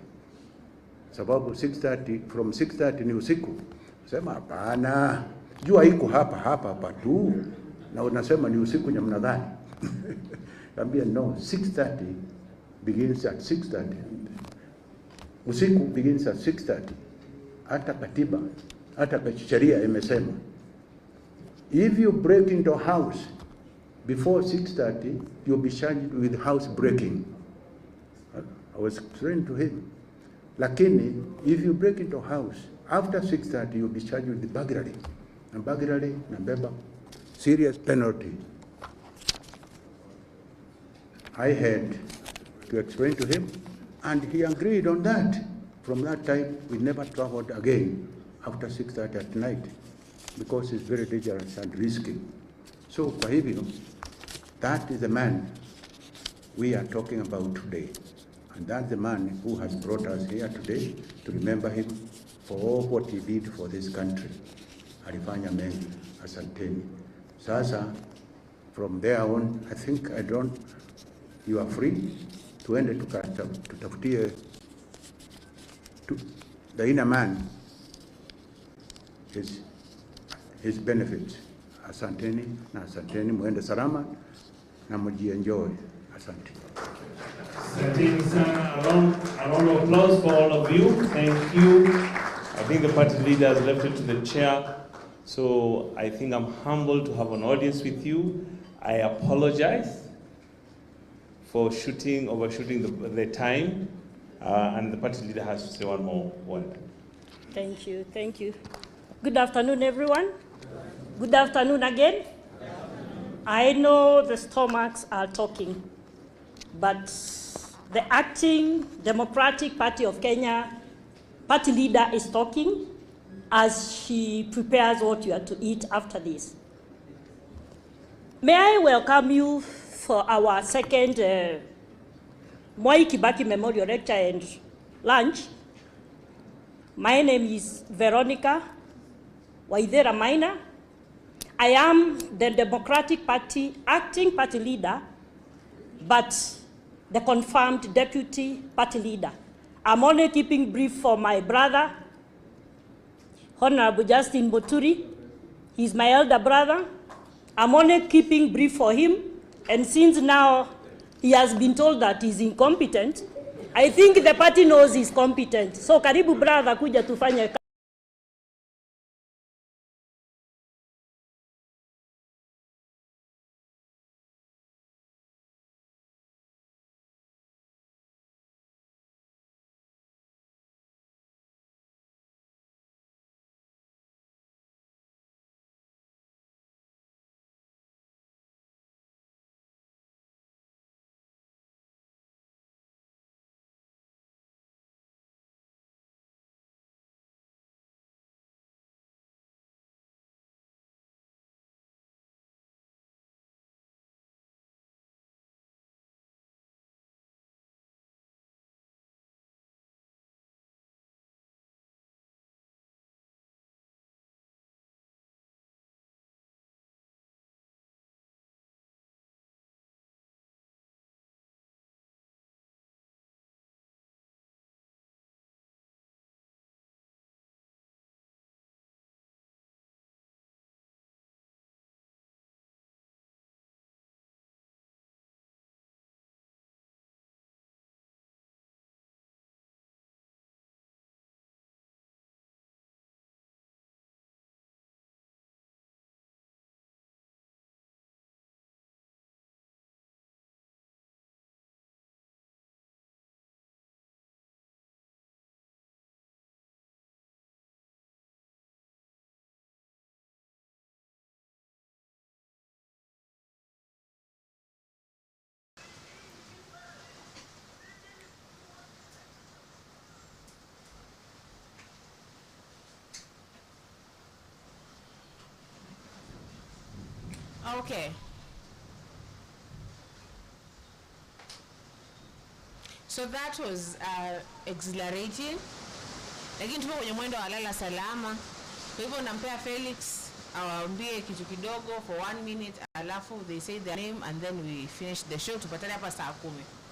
sababu 6:30, from 6:30 ni usiku. Sema hapana, jua iko hapa tu, na unasema ni usiku namna gani? Kambia no, 6:30 begins at 6:30. Usiku begins at 6:30. Hata katiba, hata sheria imesema if you break into a house before 6:30, you'll be charged with house breaking. I was explaining to him. Lakini if you break into a house after 6:30, you'll be charged with burglary. And burglary, nabeba serious penalty. I had to explain to him, and he agreed on that. From that time, we never traveled again after 6:30 at night, because it's very dangerous and risky. So, kwa hivyo, that is the man we are talking about today. And that's the man who has brought us here today to remember him for all what he did for this country. Alifanya mengi, asanteni. Sasa, from there on, I think you are free. Tuende tutafutie the inner man his benefits. Asanteni na asanteni, muende salama na mujienjoy. Asante. Asanteni sana. A round of applause for all of you. Thank you. I think the party leader has left it to the chair. So I think I'm humbled to have an audience with you. I apologize for overshooting the time. And the party leader has to say one more word. Thank you. Good afternoon, everyone. Good afternoon again. I know the stomachs are talking, but the acting Democratic Party of Kenya party leader is talking as she prepares what you are to eat after this. May I welcome you for our second Mwai Kibaki Memorial Lecture and Lunch. My name is Veronica Waithera Maina. I am the Democratic Party acting party leader, but the confirmed deputy party leader. I'm only keeping brief for my brother, Honorable Justin Muturi. He's my elder brother. I'm only keeping brief for him, and since now he has been told that he's incompetent, I think the party knows he's competent. So karibu brother kuja tufanye. Okay. So that was exhilarating. Lakini tupo kwenye mwendo wa lala salama. Kwa hivyo nampea Felix awaambie kitu kidogo for 1 minute, alafu they say their name and then we finish the show. Tupatane hapa saa 10.